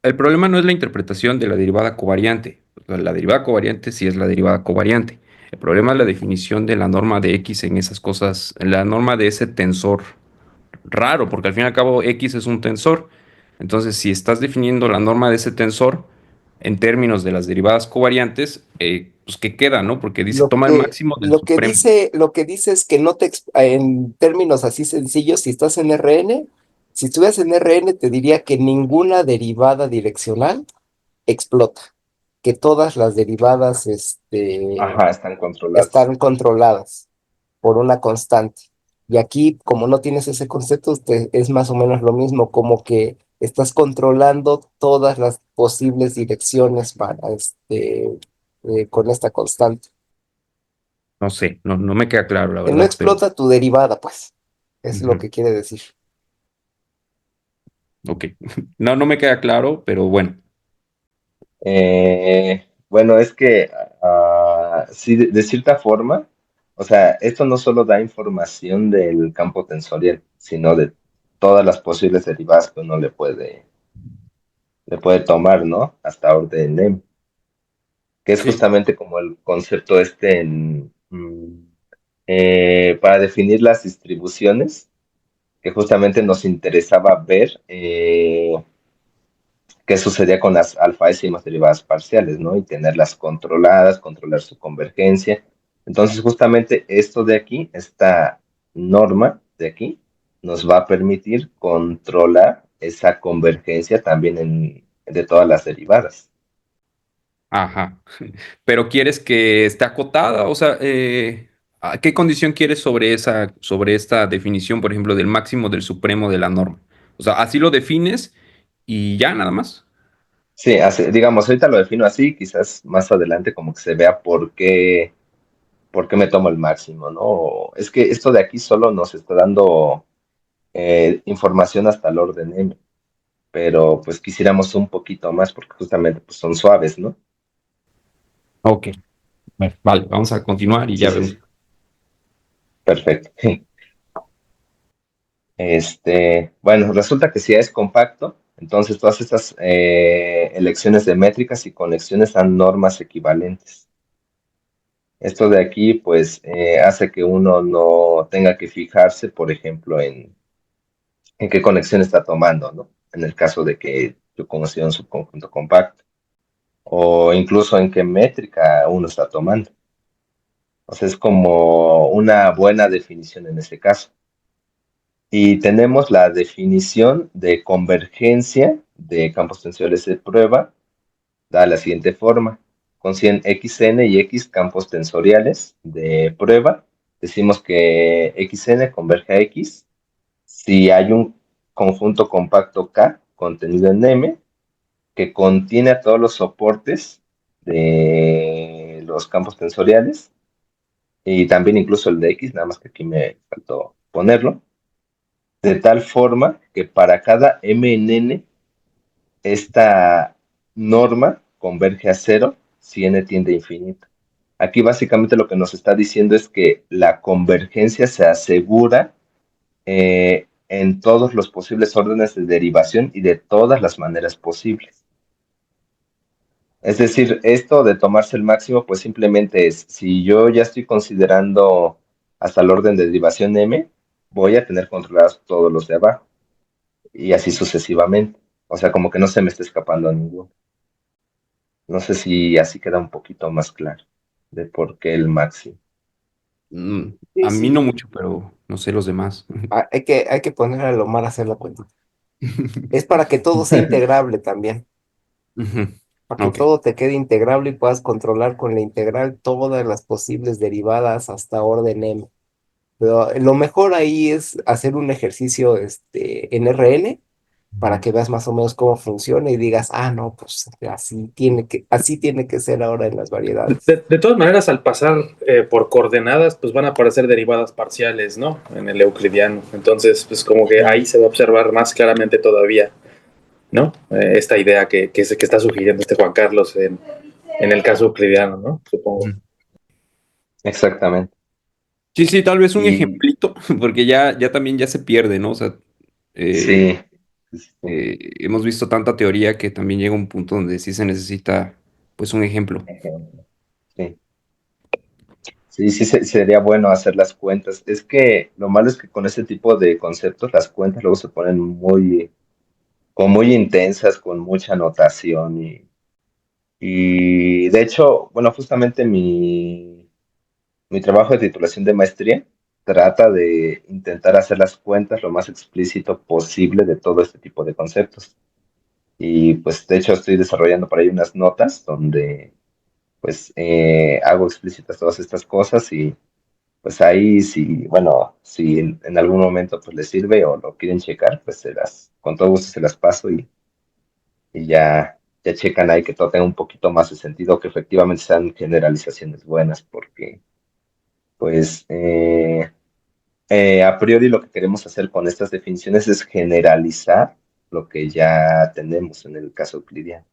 el problema no es la interpretación de la derivada covariante. La derivada covariante sí es la derivada covariante. El problema es la definición de la norma de X en esas cosas, la norma de ese tensor raro, porque al fin y al cabo X es un tensor. Entonces, si estás definiendo la norma de ese tensor en términos de las derivadas covariantes, pues ¿qué queda, no? Porque dice Lo toma el que, máximo del lo que supremo. dice, lo que dice es que no en términos así sencillos, si estás en RN, si estuvieras en RN, te diría que ninguna derivada direccional explota, que todas las derivadas, Ajá, están controladas. están controladas por una constante. Y aquí, como no tienes ese concepto, es más o menos lo mismo, como que estás controlando todas las posibles direcciones con esta constante. No sé, no me queda claro, la Que no verdad, pero explota tu derivada, pues, es lo ujú, que quiere decir. ok. No me queda claro, pero bueno. Bueno, es que sí, de cierta forma, o sea, esto no solo da información del campo tensorial, sino de todas las posibles derivadas que uno le puede tomar, ¿no? Hasta orden M, que es Sí. justamente como el concepto este para definir las distribuciones, que justamente nos interesaba ver qué sucedía con las alfaésimas derivadas parciales, ¿no? Y tenerlas controladas, controlar su convergencia. Entonces, justamente esto de aquí, esta norma de aquí, nos va a permitir controlar esa convergencia también de todas las derivadas. Ajá. Pero quieres que esté acotada, o sea, ¿a qué condición quieres sobre esta definición, por ejemplo, del máximo del supremo de la norma? O sea, así lo defines y ya nada más. Sí, digamos, ahorita lo defino así, quizás más adelante como que se vea por qué me tomo el máximo, ¿no? Es que esto de aquí solo nos está dando información hasta el orden M, pero pues quisiéramos un poquito más porque justamente pues, son suaves, ¿no? Ok, bueno, vale, vamos a continuar y Sí, ya sí, vemos. sí, perfecto. Bueno, resulta que si es compacto, entonces todas estas elecciones de métricas y conexiones dan normas equivalentes. Esto de aquí, pues, hace que uno no tenga que fijarse, por ejemplo, en qué conexión está tomando, ¿no? En el caso de que yo conociera un subconjunto compacto, o incluso en qué métrica uno está tomando. O sea, es como una buena definición en ese caso. Y tenemos la definición de convergencia de campos tensoriales de prueba, da la siguiente forma. Con 100 xn y x campos tensoriales de prueba, decimos que xn converge a x si hay un conjunto compacto K contenido en M que contiene a todos los soportes de los campos tensoriales y también incluso el de X, nada más que aquí me faltó ponerlo, de tal forma que para cada M en N, esta norma converge a cero si N tiende a infinito. Aquí básicamente lo que nos está diciendo es que la convergencia se asegura en todos los posibles órdenes de derivación y de todas las maneras posibles. Es decir, esto de tomarse el máximo, pues simplemente es, si yo ya estoy considerando hasta el orden de derivación m, voy a tener controlados todos los de abajo y así sucesivamente. O sea, como que no se me está escapando a ninguno. No sé si así queda un poquito más claro de por qué el máximo. Sí, A mí sí, no mucho, pero no sé los demás. hay que poner a Lomar a hacer la cuenta. Es para que todo sea integrable también, Ujú, para que ok. todo te quede integrable y puedas controlar con la integral todas las posibles derivadas hasta orden m. Pero lo mejor ahí es hacer un ejercicio en RN para que veas más o menos cómo funciona y digas, ah, no, pues así tiene que ser ahora en las variedades. De todas maneras, al pasar por coordenadas, pues van a aparecer derivadas parciales, ¿no? En el euclidiano. Entonces, pues como que ahí se va a observar más claramente todavía, ¿no? Esta idea que está sugiriendo este Juan Carlos en el caso euclidiano, ¿no? Supongo. Ujú. Exactamente. Sí, sí, tal vez un Y ejemplito, porque ya también ya se pierde, ¿no? O sea, eh, sí, Sí, sí, sí. Hemos visto tanta teoría que también llega un punto donde sí se necesita, pues, un ejemplo. Ejemplo. Sí, sí, sí, sería bueno hacer las cuentas. Es que lo malo es que con ese tipo de conceptos las cuentas luego se ponen como muy intensas, con mucha anotación y de hecho, bueno, justamente mi trabajo de titulación de maestría trata de intentar hacer las cuentas lo más explícito posible de todo este tipo de conceptos. Y pues de hecho estoy desarrollando por ahí unas notas donde pues hago explícitas todas estas cosas y pues ahí si, bueno, si en algún momento pues les sirve o lo quieren checar, pues con todo gusto se las paso y ya checan ahí que todo tenga un poquito más de sentido, que efectivamente sean generalizaciones buenas, porque pues a priori lo que queremos hacer con estas definiciones es generalizar lo que ya tenemos en el caso euclidiano.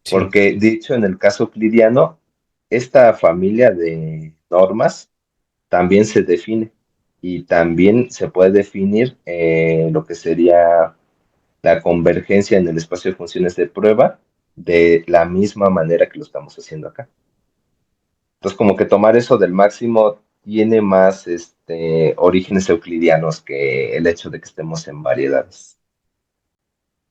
Sí, Porque dicho en el caso euclidiano, esta familia de normas también se define y también se puede definir lo que sería la convergencia en el espacio de funciones de prueba de la misma manera que lo estamos haciendo acá. Entonces, como que tomar eso del máximo tiene más orígenes euclidianos que el hecho de que estemos en variedades.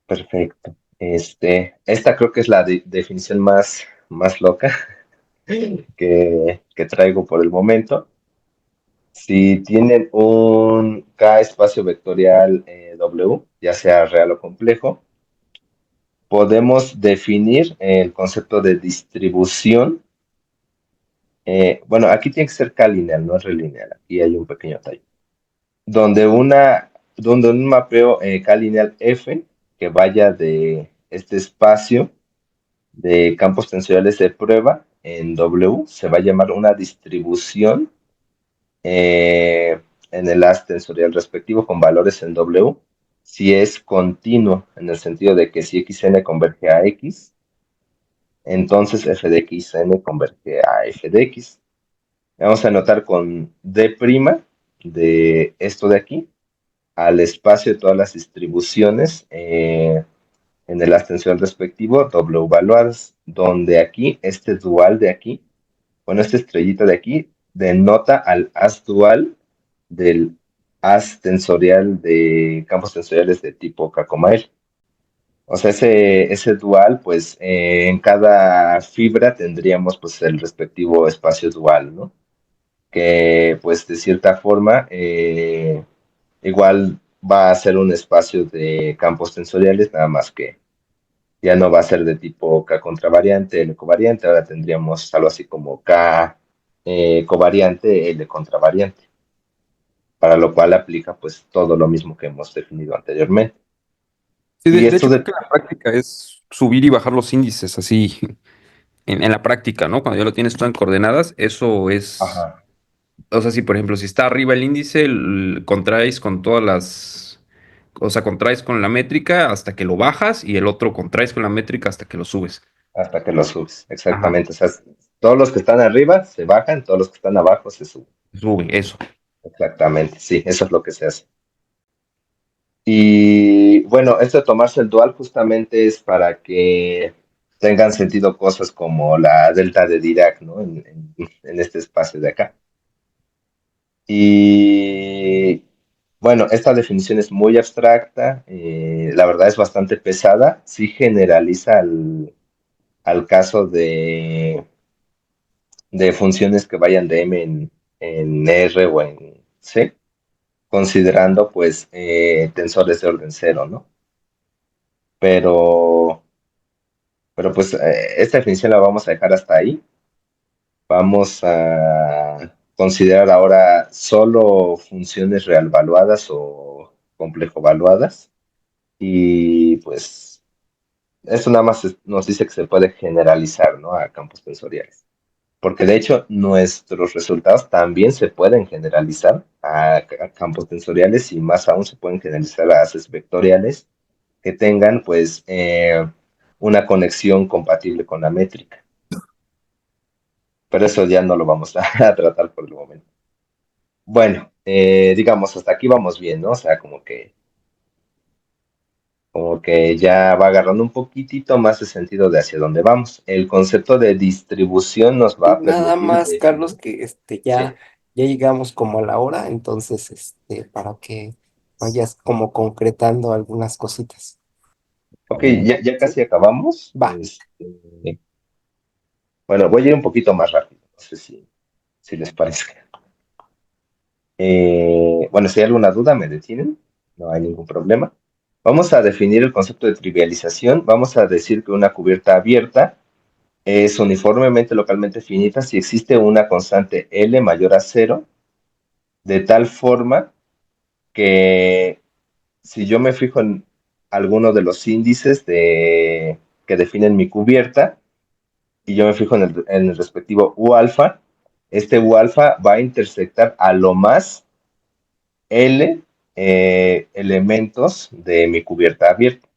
Perfecto. Esta creo que es la definición más loca que traigo por el momento. Si tienen un K espacio vectorial W, ya sea real o complejo, podemos definir el concepto de distribución. Bueno, aquí tiene que ser K lineal, no es relineal. Aquí hay un pequeño detalle. Donde donde un mapeo K lineal F que vaya de este espacio de campos tensoriales de prueba en W se va a llamar una distribución eh, en el haz tensorial respectivo con valores en W si es continuo, en el sentido de que si xn converge a x, entonces f de xn converge a f de x. Vamos a anotar con D' de esto de aquí al espacio de todas las distribuciones en el ascensor respectivo, W evaluadas, donde aquí, este dual de aquí, bueno, esta estrellita de aquí, denota al haz dual del haz tensorial de campos tensoriales de tipo K, L. O sea, ese dual, pues en cada fibra tendríamos pues el respectivo espacio dual, ¿no? Que pues de cierta forma igual va a ser un espacio de campos tensoriales, nada más que ya no va a ser de tipo K contravariante, L covariante, ahora tendríamos algo así como K covariante, L contravariante, para lo cual aplica pues todo lo mismo que hemos definido anteriormente. sí, Y de esto hecho creo de... que la práctica es subir y bajar los índices así en la práctica, ¿no? Cuando ya lo tienes todo en coordenadas, eso es, Ajá, o sea, si por ejemplo, si está arriba el índice, contraes con todas las, o sea, contraes con la métrica hasta que lo bajas y el otro contraes con la métrica hasta que lo subes. hasta que lo subes, Ajá, exactamente. O sea, todos los que están arriba se bajan, todos los que están abajo se suben. sube, eso. Exactamente, sí, eso es lo que se hace. Y bueno, esto de tomarse el dual justamente es para que tengan sentido cosas como la delta de Dirac, ¿no? En este espacio de acá. Y bueno, esta definición es muy abstracta, la verdad es bastante pesada, sí generaliza al caso de funciones que vayan de M en R o en C, considerando pues tensores de orden cero, ¿no? Pero, pero pues esta definición la vamos a dejar hasta ahí. Vamos a considerar ahora solo funciones real valuadas o complejo valuadas. Y pues esto nada más nos dice que se puede generalizar, ¿no? A campos tensoriales. Porque de hecho nuestros resultados también se pueden generalizar a campos tensoriales y más aún se pueden generalizar a haces vectoriales que tengan pues una conexión compatible con la métrica. Pero eso ya no lo vamos a tratar por el momento. Bueno, digamos, hasta aquí vamos bien, ¿no? O sea, como que como que ya va agarrando un poquitito más el sentido de hacia dónde vamos. El concepto de distribución nos va Y a nada permitir más, Carlos, definir. que Sí. ya llegamos como a la hora, entonces para que vayas como concretando algunas cositas. Ok, ya ¿Sí? casi acabamos. Va. Bueno, voy a ir un poquito más rápido, no sé si les parece. Bueno, si hay alguna duda, me detienen, no hay ningún problema. Vamos a definir el concepto de trivialización. Vamos a decir que una cubierta abierta es uniformemente localmente finita si existe una constante L mayor a cero, de tal forma que si yo me fijo en alguno de los índices que definen mi cubierta y yo me fijo en el respectivo U alfa, este U alfa va a intersectar a lo más L elementos de mi cubierta abierta.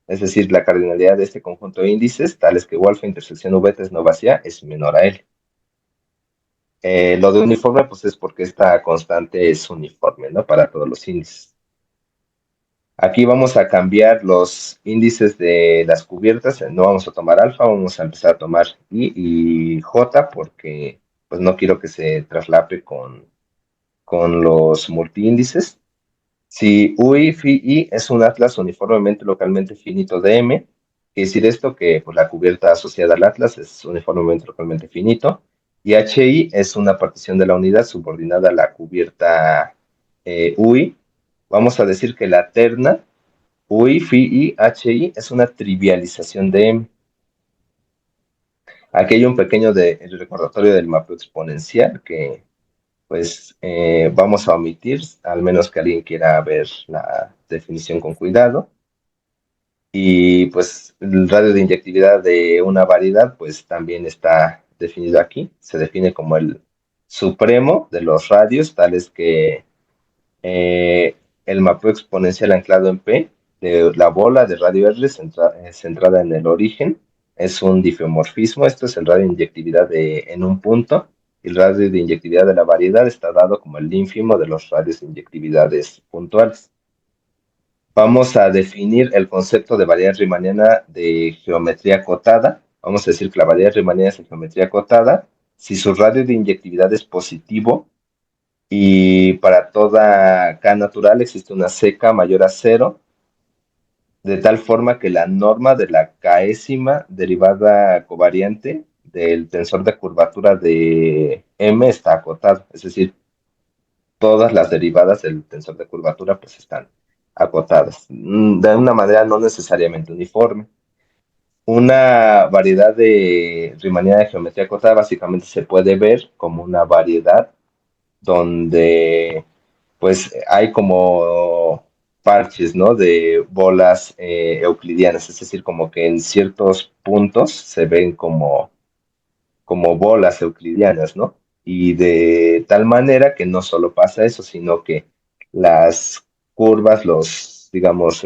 Es decir, la cardinalidad de este conjunto de índices, tales que U alfa intersección U beta es no vacía, es menor a L. Lo de uniforme, pues es porque esta constante es uniforme, ¿no? Para todos los índices. Aquí vamos a cambiar los índices de las cubiertas. No vamos a tomar alfa, vamos a empezar a tomar I y J porque pues no quiero que se traslape con los multiíndices. Si UI, phi I es un atlas uniformemente localmente finito de M, quiere decir esto que pues, la cubierta asociada al atlas es uniformemente localmente finito, y HI es una partición de la unidad subordinada a la cubierta UI. Vamos a decir que la terna UI, phi I, HI es una trivialización de M. Aquí hay un pequeño el recordatorio del mapeo exponencial que pues vamos a omitir, al menos que alguien quiera ver la definición con cuidado. Y pues el radio de inyectividad de una variedad, pues también está definido aquí. Se define como el supremo de los radios, tales que eh, el mapeo exponencial anclado en P de la bola de radio R centrada en el origen es un difeomorfismo. Esto es el radio de inyectividad en un punto. Y el radio de inyectividad de la variedad está dado como el ínfimo de los radios de inyectividades puntuales. Vamos a definir el concepto de variedad riemanniana de geometría acotada. Vamos a decir que la variedad riemanniana es de geometría acotada si su radio de inyectividad es positivo y para toda K natural existe una CK mayor a cero, de tal forma que la norma de la késima derivada covariante del tensor de curvatura de M está acotado. Es decir, todas las derivadas del tensor de curvatura pues están acotadas, de una manera no necesariamente uniforme. Una variedad de Riemanniana de geometría acotada básicamente se puede ver como una variedad donde pues hay como parches, ¿no? De bolas euclidianas, es decir, como que en ciertos puntos se ven como bolas euclidianas, ¿no? Y de tal manera que no solo pasa eso, sino que las curvas, digamos,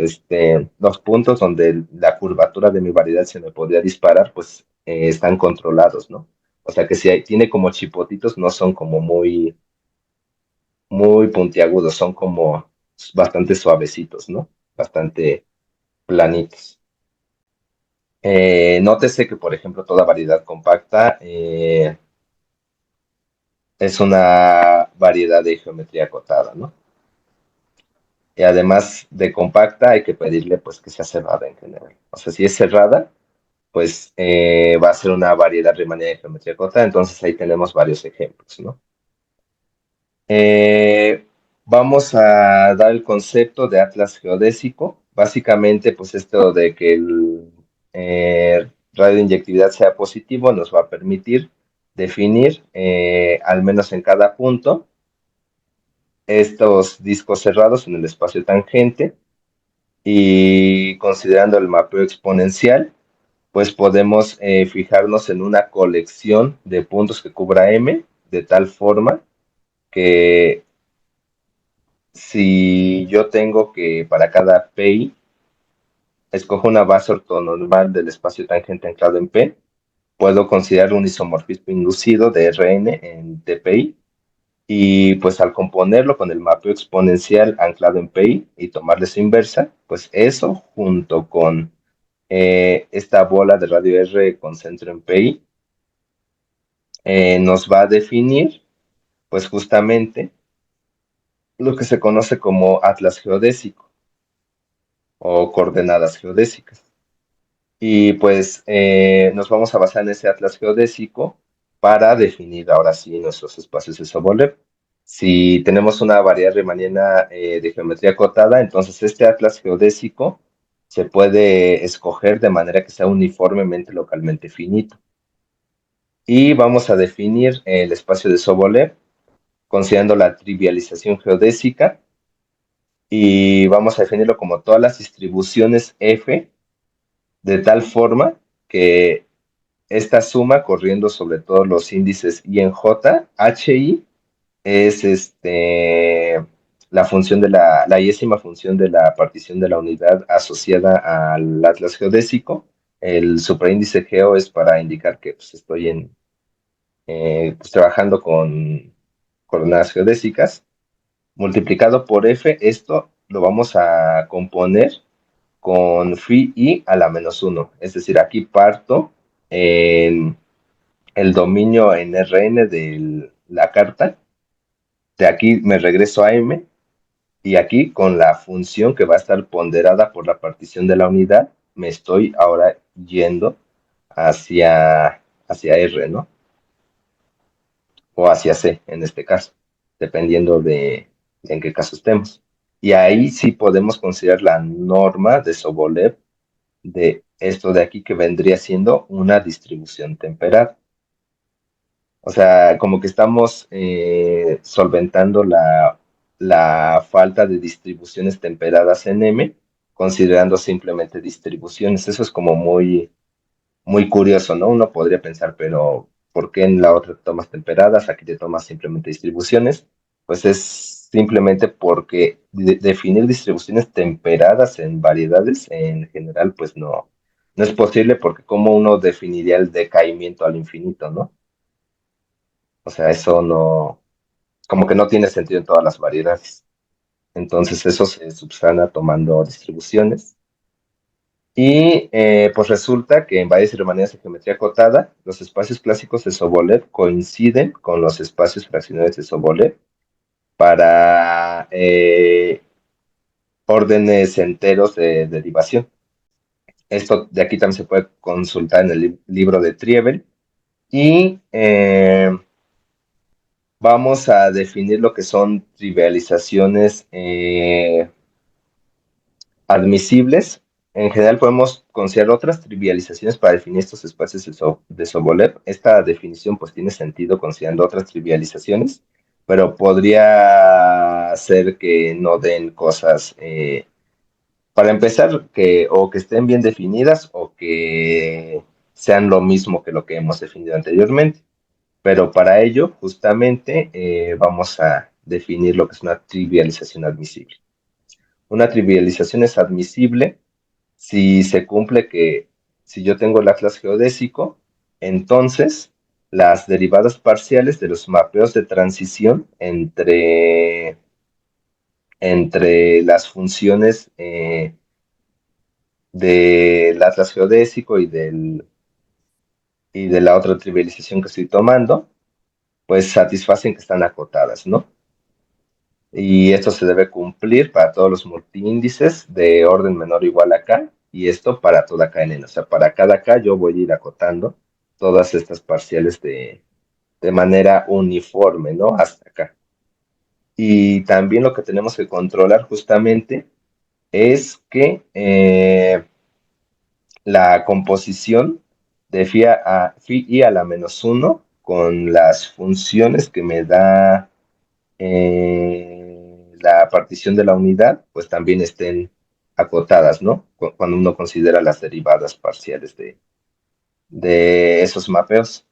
los puntos donde la curvatura de mi variedad se me podría disparar, pues están controlados, ¿no? O sea que si tiene como chipotitos, no son como muy puntiagudos, son como bastante suavecitos, ¿no? Bastante planitos. Nótese que, por ejemplo, toda variedad compacta es una variedad de geometría acotada, ¿no? Y además de compacta, hay que pedirle pues que sea cerrada en general. O sea, si es cerrada, pues va a ser una variedad riemanniana de geometría acotada. Entonces ahí tenemos varios ejemplos, ¿no? Vamos a dar el concepto de atlas geodésico. Básicamente, pues esto de que el radio de inyectividad sea positivo nos va a permitir definir, al menos en cada punto, estos discos cerrados en el espacio tangente y considerando el mapeo exponencial, pues podemos fijarnos en una colección de puntos que cubra M de tal forma que si yo tengo que para cada PI escojo una base ortonormal del espacio tangente anclado en P, puedo considerar un isomorfismo inducido de Rn en TPI Y pues al componerlo con el mapeo exponencial anclado en PI y tomarle su inversa, pues eso junto con esta bola de radio R con centro en PI nos va a definir pues justamente lo que se conoce como atlas geodésico o coordenadas geodésicas. Y pues nos vamos a basar en ese atlas geodésico para definir ahora sí nuestros espacios de Sobolev. Si tenemos una variedad riemanniana de geometría acotada, entonces este atlas geodésico se puede escoger de manera que sea uniformemente localmente finito. Y vamos a definir el espacio de Sobolev considerando la trivialización geodésica y vamos a definirlo como todas las distribuciones F de tal forma que esta suma corriendo sobre todos los índices I en J, HI es la función de la iésima función de la partición de la unidad asociada al atlas geodésico. El supraíndice geo es para indicar que pues, estoy pues, trabajando con coordenadas geodésicas. Multiplicado por F, esto lo vamos a componer con phi i a la -1. Es decir, aquí parto en el dominio en Rn de la carta. De aquí me regreso a M y aquí con la función que va a estar ponderada por la partición de la unidad, me estoy ahora yendo hacia R, ¿no? O hacia C en este caso, dependiendo de en qué caso estemos. Y ahí sí podemos considerar la norma de Sobolev de esto de aquí que vendría siendo una distribución temperada. O sea, como que estamos solventando la falta de distribuciones temperadas en M, considerando simplemente distribuciones. Eso es como muy curioso, ¿no? Uno podría pensar, pero ¿por qué en la otra te tomas temperadas, aquí te tomas simplemente distribuciones? Pues es simplemente porque definir distribuciones temperadas en variedades en general, pues no es posible porque cómo uno definiría el decaimiento al infinito, ¿no? O sea, eso no, como que no tiene sentido en todas las variedades. Entonces eso se subsana tomando distribuciones. Y pues resulta que en varias ceremonias de geometría acotada, los espacios clásicos de Sobolev coinciden con los espacios fraccionarios de Sobolev para órdenes enteros de derivación. Esto de aquí también se puede consultar en el libro de Trievel. Y vamos a definir lo que son trivializaciones admisibles. En general podemos considerar otras trivializaciones para definir estos espacios de Sobolev. Esta definición pues tiene sentido considerando otras trivializaciones, pero podría ser que no den cosas, para empezar, o que estén bien definidas o que sean lo mismo que lo que hemos definido anteriormente. Pero para ello, justamente, vamos a definir lo que es una trivialización admisible. Una trivialización es admisible si se cumple que si yo tengo el atlas geodésico, entonces las derivadas parciales de los mapeos de transición entre las funciones del atlas geodésico y de la otra trivialización que estoy tomando, pues satisfacen que están acotadas, ¿no? Y esto se debe cumplir para todos los multiíndices de orden menor o igual a k, y esto para toda kn. O sea, para cada k yo voy a ir acotando todas estas parciales de manera uniforme, ¿no? Hasta acá. Y también lo que tenemos que controlar justamente es que la composición de phi i a la -1 con las funciones que me da la partición de la unidad, pues también estén acotadas, ¿no? Cuando uno considera las derivadas parciales de esos mapeos.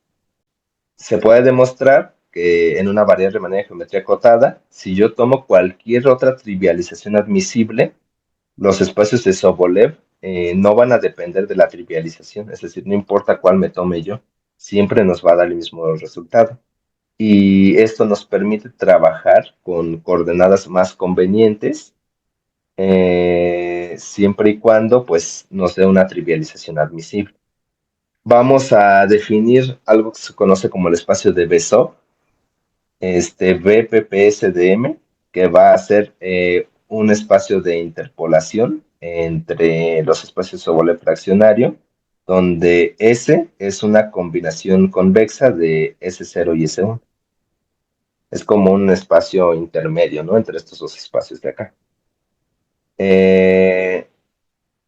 Se puede demostrar que en una variable de manera de geometría acotada, si yo tomo cualquier otra trivialización admisible, los espacios de Sobolev no van a depender de la trivialización, es decir, no importa cuál me tome yo, siempre nos va a dar el mismo resultado. y esto nos permite trabajar con coordenadas más convenientes, siempre y cuando pues nos dé una trivialización admisible. Vamos a definir algo que se conoce como el espacio de Bezoar, BPPSDM, que va a ser un espacio de interpolación entre los espacios Sobolev fraccionario, donde S es una combinación convexa de S0 y S1. Es como un espacio intermedio, ¿no? Entre estos dos espacios de acá.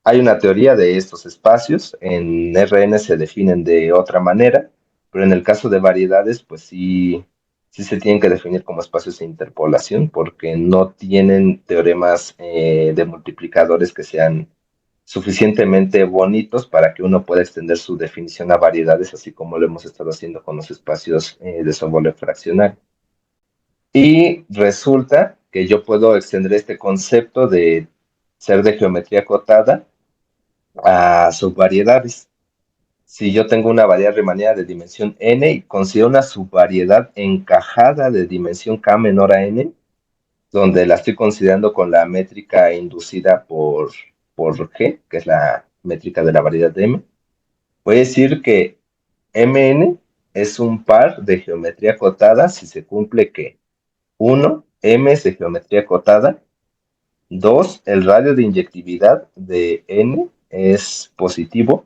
Hay una teoría de estos espacios, en RN se definen de otra manera, pero en el caso de variedades, pues sí se tienen que definir como espacios de interpolación, porque no tienen teoremas de multiplicadores que sean suficientemente bonitos para que uno pueda extender su definición a variedades, así como lo hemos estado haciendo con los espacios de Sobolev fraccionario. Y resulta que yo puedo extender este concepto de ser de geometría acotada a subvariedades. Si yo tengo una variedad Riemanniana de dimensión n y considero una subvariedad encajada de dimensión k menor a n, donde la estoy considerando con la métrica inducida por G, que es la métrica de la variedad de M, voy a decir que Mn es un par de geometría acotada si se cumple que 1, M es de geometría acotada, 2, el radio de inyectividad de n es positivo,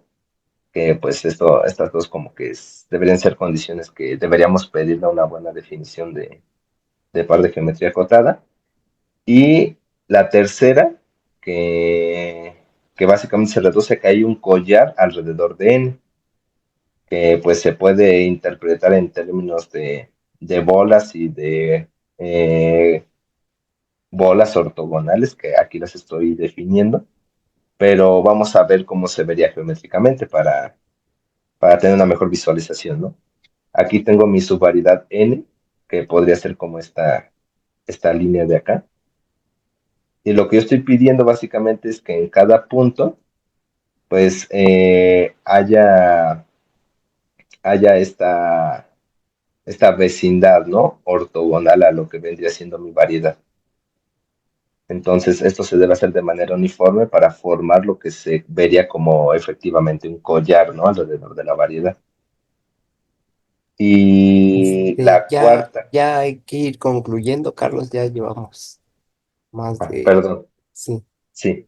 que pues estas dos como que deberían ser condiciones que deberíamos pedirle una buena definición de par de geometría acotada. Y la tercera, que básicamente se reduce a que hay un collar alrededor de n, que pues se puede interpretar en términos de bolas y de bolas ortogonales, que aquí las estoy definiendo, pero vamos a ver cómo se vería geométricamente para tener una mejor visualización, ¿no? Aquí tengo mi subvariedad n, que podría ser como esta línea de acá. Y lo que yo estoy pidiendo básicamente es que en cada punto, pues, haya esta vecindad, ¿no? Ortogonal a lo que vendría siendo mi variedad. Entonces, esto se debe hacer de manera uniforme para formar lo que se vería como efectivamente un collar, ¿no? Alrededor de la variedad. Y la Ya, cuarta, ya hay que ir concluyendo, Carlos, ya llevamos más de... perdón, Sí, sí.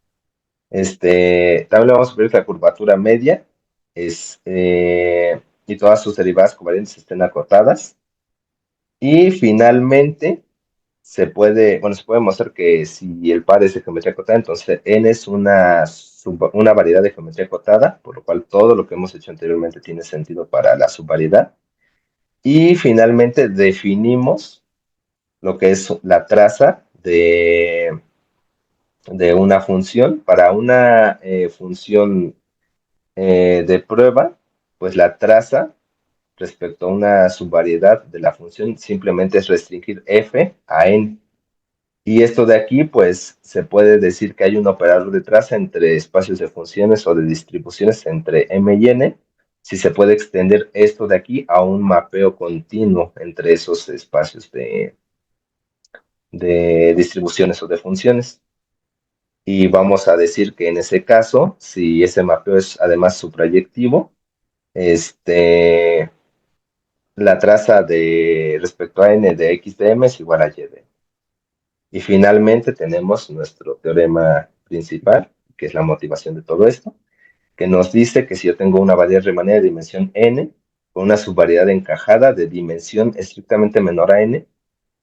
También le vamos a pedir que la curvatura media y todas sus derivadas covariantes estén acotadas. Y finalmente, se puede mostrar que si el par es de geometría acotada, entonces n es una variedad de geometría acotada, por lo cual todo lo que hemos hecho anteriormente tiene sentido para la subvariedad. Y finalmente definimos lo que es la traza de una función. Para una función de prueba, pues la traza respecto a una subvariedad de la función simplemente es restringir f a n. Y esto de aquí, pues se puede decir que hay un operador de traza entre espacios de funciones o de distribuciones entre m y n, si se puede extender esto de aquí a un mapeo continuo entre esos espacios de distribuciones o de funciones. Y vamos a decir que en ese caso, si ese mapeo es además suprayectivo, la traza respecto a n de x de m es igual a y de m. Y finalmente tenemos nuestro teorema principal, que es la motivación de todo esto, que nos dice que si yo tengo una variedad Riemanniana de dimensión n, con una subvariedad encajada de dimensión estrictamente menor a n,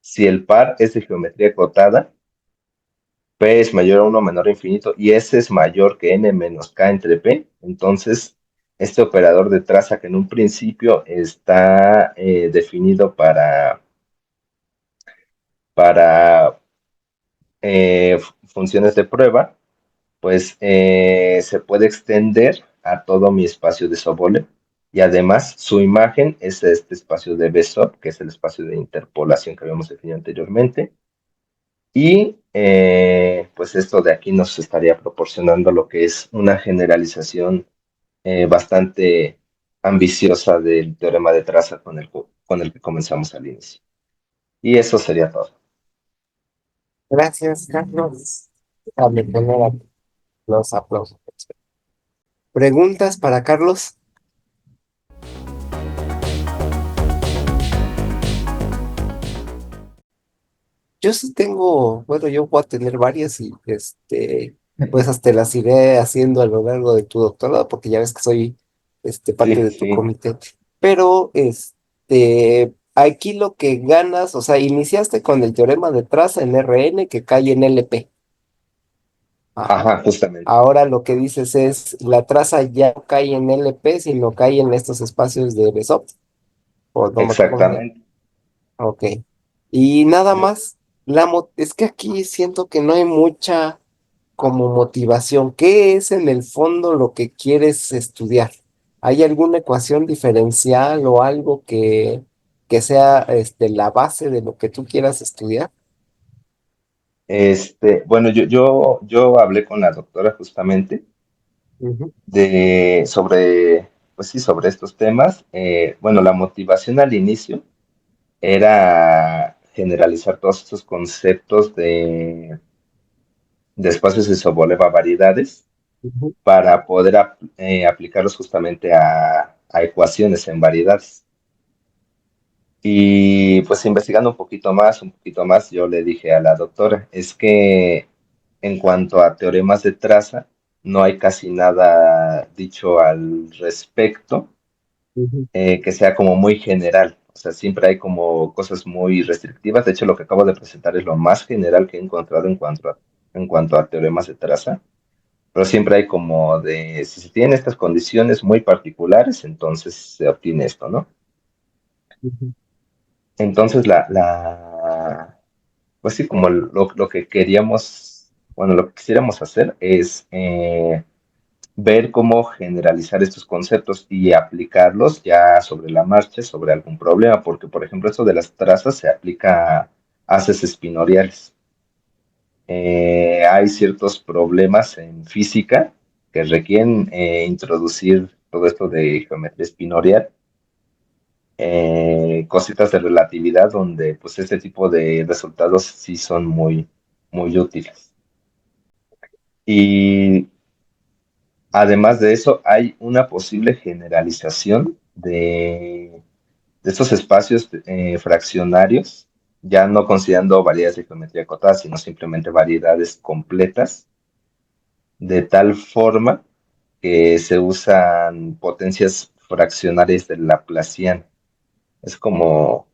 si el par es de geometría acotada, P es mayor a 1 o menor a infinito y S es mayor que N menos K entre P, entonces este operador de traza que en un principio está definido para funciones de prueba, pues se puede extender a todo mi espacio de Sobolev y además su imagen es este espacio de Bezoar, que es el espacio de interpolación que habíamos definido anteriormente. Y pues esto de aquí nos estaría proporcionando lo que es una generalización bastante ambiciosa del teorema de traza con con el que comenzamos al inicio. Y eso sería todo. Gracias, Carlos. Déjame poner aquí los aplausos. ¿Preguntas para Carlos? Yo sí tengo, bueno, yo voy a tener varias y pues hasta las iré haciendo a lo largo de tu doctorado, porque ya ves que soy parte Sí, de tu sí. comité. Pero aquí lo que ganas, o sea, iniciaste con el teorema de traza en RN que cae en LP. Ajá. Ajá, justamente. Ahora lo que dices es, la traza ya no cae en LP, sino cae en estos espacios de Besop, o no me acuerdo cómo se llama. Exactamente. Ok. Y nada Yo- más, es que aquí siento que no hay mucha como motivación. ¿Qué es en el fondo lo que quieres estudiar? ¿Hay alguna ecuación diferencial o algo que sea la base de lo que tú quieras estudiar? bueno, yo hablé con la doctora justamente Ujú, pues sí, sobre estos temas. Bueno, la motivación al inicio era generalizar todos estos conceptos de espacios de Sobolev a variedades ujú, para poder aplicarlos justamente a ecuaciones en variedades. Y pues investigando un poquito más, yo le dije a la doctora, es que en cuanto a teoremas de traza, no hay casi nada dicho al respecto ujú, que sea como muy general. O sea, siempre hay como cosas muy restrictivas. De hecho, lo que acabo de presentar es lo más general que he encontrado en cuanto a teoremas de traza. Pero siempre hay como de, si se tienen estas condiciones muy particulares, entonces se obtiene esto, ¿no? ujú, Entonces, pues sí, como lo que queríamos, bueno, lo que quisiéramos hacer es ver cómo generalizar estos conceptos y aplicarlos ya sobre la marcha, sobre algún problema, porque por ejemplo esto de las trazas se aplica a haces espinoriales. Hay ciertos problemas en física que requieren introducir todo esto de geometría espinorial, cositas de relatividad donde pues este tipo de resultados sí son muy útiles. Y además de eso, hay una posible generalización de estos espacios fraccionarios, ya no considerando variedades de geometría acotada, sino simplemente variedades completas, de tal forma que se usan potencias fraccionarias del Laplaciano. Es como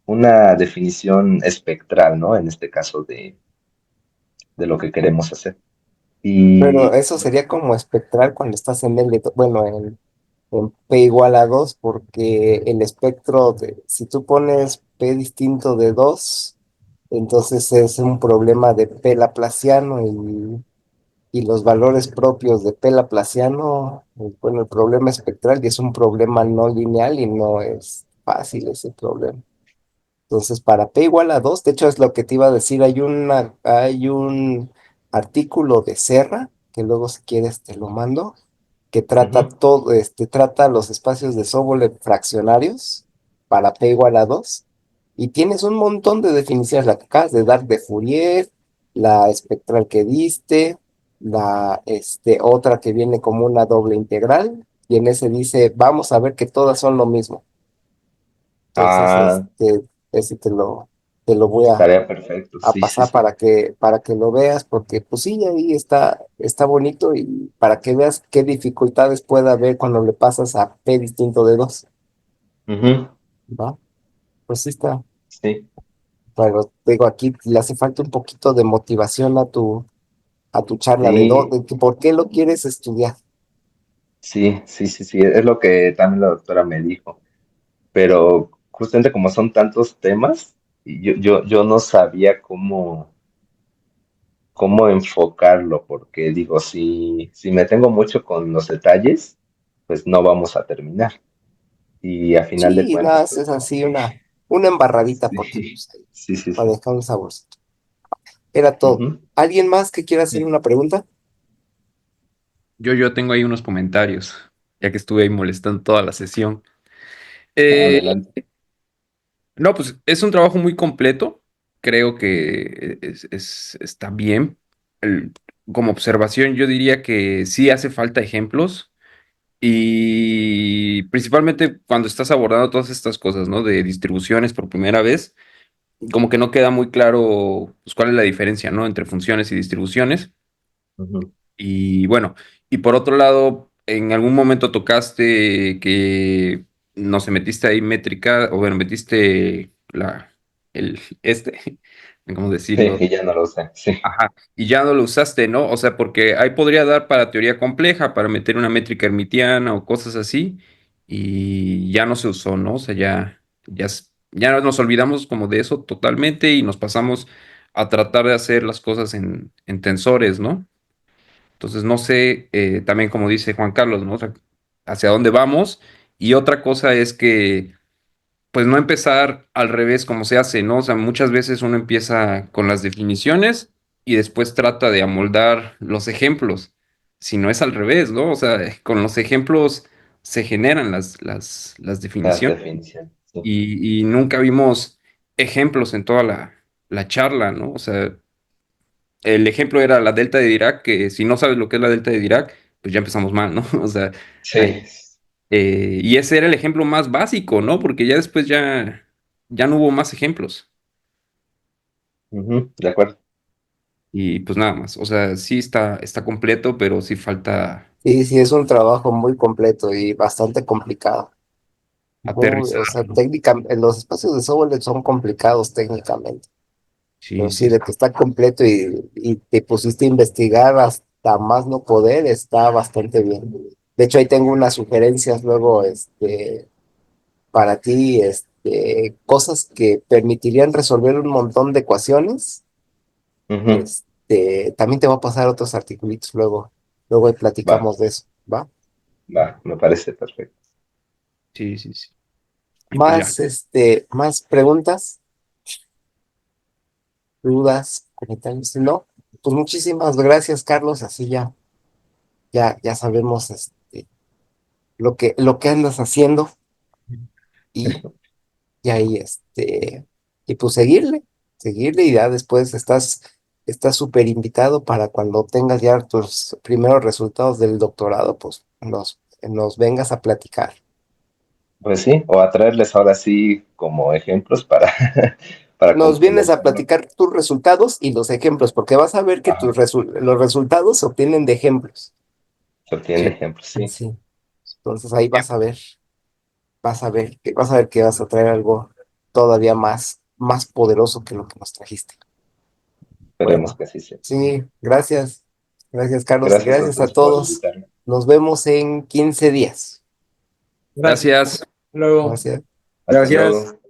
una definición espectral, ¿no? En este caso de lo que queremos hacer. Pero Y eso sería como espectral cuando estás en bueno, en P igual a 2 porque el espectro si tú pones P distinto de 2 entonces es un problema de P laplaciano y los valores propios de P laplaciano, bueno, el problema espectral y es un problema no lineal y no es fácil ese problema. Entonces, para P igual a 2 de hecho es lo que te iba a decir, hay un artículo de Serra, que luego si quieres te lo mando, que trata ujú. todo, trata los espacios de Sobolev fraccionarios para P igual a 2 y tienes un montón de definiciones, la que acabas de dar de Fourier, la espectral que diste, la otra que viene como una doble integral, y en ese dice, vamos a ver que todas son lo mismo. Entonces, Ah, ese te lo voy estaría perfecto, a sí, sí, pasar sí. para que lo veas, porque pues sí, ahí está bonito y para que veas qué dificultades puede haber cuando le pasas a P distinto de 2, Ujú, ¿va? Pues sí está, sí, pero te digo, aquí le hace falta un poquito de motivación a tu charla sí, por qué lo quieres estudiar. sí, es lo que también la doctora me dijo, pero justamente como son tantos temas, y yo no sabía cómo enfocarlo, porque digo, si me tengo mucho con los detalles, pues no vamos a terminar. Y a final de Sí, nada, cuentas, es pues así una embarradita, porque sí, pues, sí, sí, para sí. dejar un saborcito. Era todo. Ujú. ¿Alguien más que quiera hacer una pregunta? Yo tengo ahí unos comentarios. ya que estuve ahí molestando toda la sesión. Eh, Adelante. no, pues es un trabajo muy completo. Creo que está bien. El- Como observación, yo diría que sí hace falta ejemplos y principalmente cuando estás abordando todas estas cosas, ¿no? De distribuciones por primera vez, como que no queda muy claro, pues, cuál es la diferencia, ¿no? Entre funciones y distribuciones. Ujú. Y bueno, y por otro lado, en algún momento tocaste que, no sé, metiste ahí métrica, o bueno, metiste ¿cómo Sí, decirlo? y ya no lo sé. Sí. Ajá, y ya no lo usaste, ¿no? O sea, porque ahí podría dar para teoría compleja, para meter una métrica hermitiana o cosas así, y ya no se usó, ¿no? O sea, ya nos olvidamos como de eso totalmente y nos pasamos a tratar de hacer las cosas en tensores, ¿no? Entonces, no sé, también como dice Juan Carlos, ¿no? O sea, hacia dónde vamos. Y otra cosa es que, pues no empezar al revés como se hace, ¿no? O sea, muchas veces uno empieza con las definiciones y después trata de amoldar los ejemplos. Si no es al revés, ¿no? O sea, con los ejemplos se generan las Las definiciones definiciones. Sí. y nunca vimos ejemplos en toda la charla, ¿no? O sea, el ejemplo era la delta de Dirac, que si no sabes lo que es la delta de Dirac, pues ya empezamos mal, ¿no? O sea, ahí, Sí. y ese era el ejemplo más básico, ¿no? Porque ya después ya no hubo más ejemplos. Ujú, de acuerdo. Y pues nada más. O sea, sí está completo, pero sí falta Sí, sí, es un trabajo muy completo y bastante complicado. Muy, o sea, aterrizarlo. los espacios de Sobolev son complicados técnicamente, pero Sí, sí, sí, de que está completo y te pusiste a investigar hasta más no poder, está bastante bien. De hecho, ahí tengo unas sugerencias luego, para ti, cosas que permitirían resolver un montón de ecuaciones. Ujú, También te voy a pasar otros articulitos luego ahí va, platicamos de eso, ¿va? va, me parece perfecto. sí, sí, sí. Y pues ya. Más preguntas, dudas, comentarios. Si no, pues muchísimas gracias, Carlos. Así ya sabemos lo que andas haciendo y, y ahí y pues seguirle y ya después estás súper invitado para cuando tengas ya tus primeros resultados del doctorado, pues nos vengas a platicar. Pues sí, o a traerles ahora sí como ejemplos para, para Nos vienes a complementar, ¿no? platicar tus resultados y los ejemplos, porque vas a ver que Ajá, los resultados se obtienen de ejemplos. se obtienen Sí. ejemplos, sí. Sí. Entonces ahí Ya. vas a ver que vas a traer algo todavía más poderoso que lo que nos trajiste. Esperemos Bueno, que así sea. sí, gracias. Gracias, Carlos, y Gracias a gracias a ustedes por todos. invitarme. Nos vemos en 15 días. Gracias. Gracias. Hasta luego. Gracias. Hasta Gracias. luego.